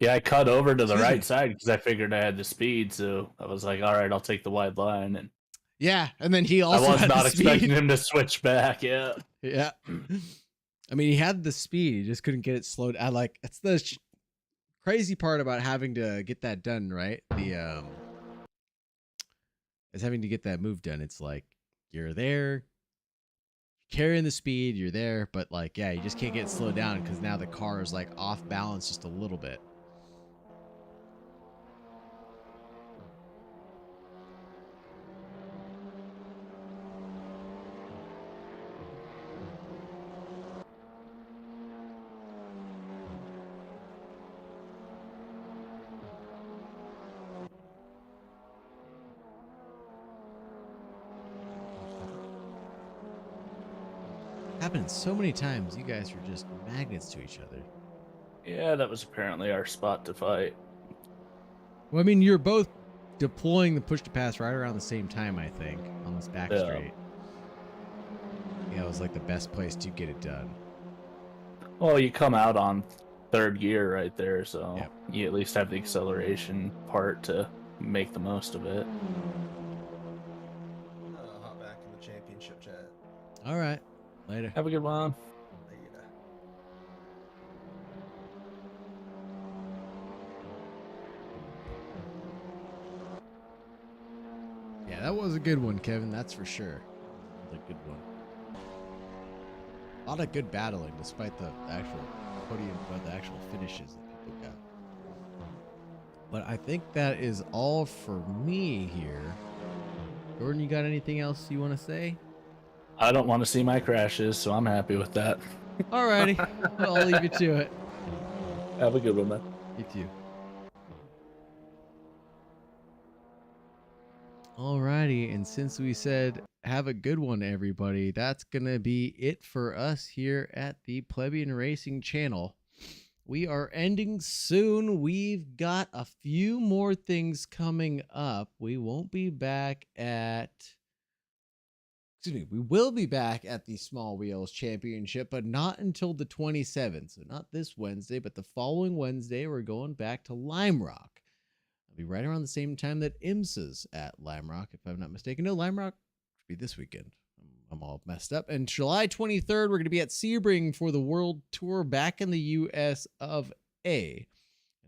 [SPEAKER 6] Yeah, I cut over to the
[SPEAKER 2] Excuse
[SPEAKER 6] right
[SPEAKER 2] me.
[SPEAKER 6] side because I figured I had the speed, so I was like, "All right, I'll take the wide line." And
[SPEAKER 2] Yeah, and then he
[SPEAKER 6] I
[SPEAKER 2] also
[SPEAKER 6] was
[SPEAKER 2] had
[SPEAKER 6] not
[SPEAKER 2] the
[SPEAKER 6] expecting
[SPEAKER 2] speed.
[SPEAKER 6] him to switch back. Yeah.
[SPEAKER 2] Yeah. I mean, he had the speed. He just couldn't get it slowed. I like it's the crazy part about having to get that done, right? The is having to get that move done. It's like you're there, carrying the speed, you're there, but like, yeah, you just can't get it slowed down because now the car is like off balance just a little bit. Happened so many times. You guys were just magnets to each other.
[SPEAKER 6] Yeah, that was apparently our spot to fight.
[SPEAKER 2] Well, I mean, you're both deploying the push to pass right around the same time, I think, on this back
[SPEAKER 6] Yeah.
[SPEAKER 2] straight. Yeah, it was like the best place to get it done.
[SPEAKER 6] Well, you come out on third gear right there, so
[SPEAKER 2] Yep.
[SPEAKER 6] you at least have the acceleration part to make the most of it.
[SPEAKER 3] Hop back in the championship chat.
[SPEAKER 2] All right. Later.
[SPEAKER 6] Have a good one.
[SPEAKER 3] Later.
[SPEAKER 2] Yeah, that was a good one, Kevin. That's for sure. That was a good one. A lot of good battling, despite the actual podium, but the actual finishes that people got. But I think that is all for me here. Jordan, you got anything else you want to say?
[SPEAKER 6] I don't want to see my crashes, so I'm happy with that.
[SPEAKER 2] Alrighty. I'll leave you to it.
[SPEAKER 6] Have a good one, man.
[SPEAKER 2] You too. Alrighty, and since we said have a good one, everybody, that's gonna be it for us here at the Plebian Racing channel. We are ending soon. We've got a few more things coming up. We won't be back at... Excuse me, we will be back at the Small Wheels Championship, but not until the 27th. So not this Wednesday, but the following Wednesday, we're going back to Lime Rock. It'll be right around the same time that IMSA's at Lime Rock, if I'm not mistaken. No, Lime Rock should be this weekend. I'm all messed up. And July 23rd, we're going to be at Sebring for the World Tour back in the US of A.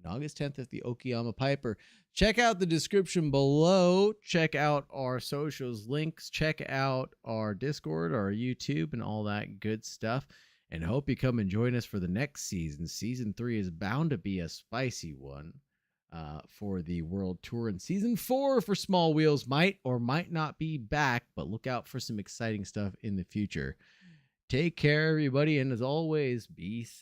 [SPEAKER 2] And August 10th at the Okayama Piper. Check out the description below. Check out our socials links. Check out our Discord, our YouTube, and all that good stuff. And hope you come and join us for the next season. Season 3 is bound to be a spicy one. for the World Tour. And season 4 for Small Wheels might or might not be back, but look out for some exciting stuff in the future. Take care, everybody, and as always, be safe.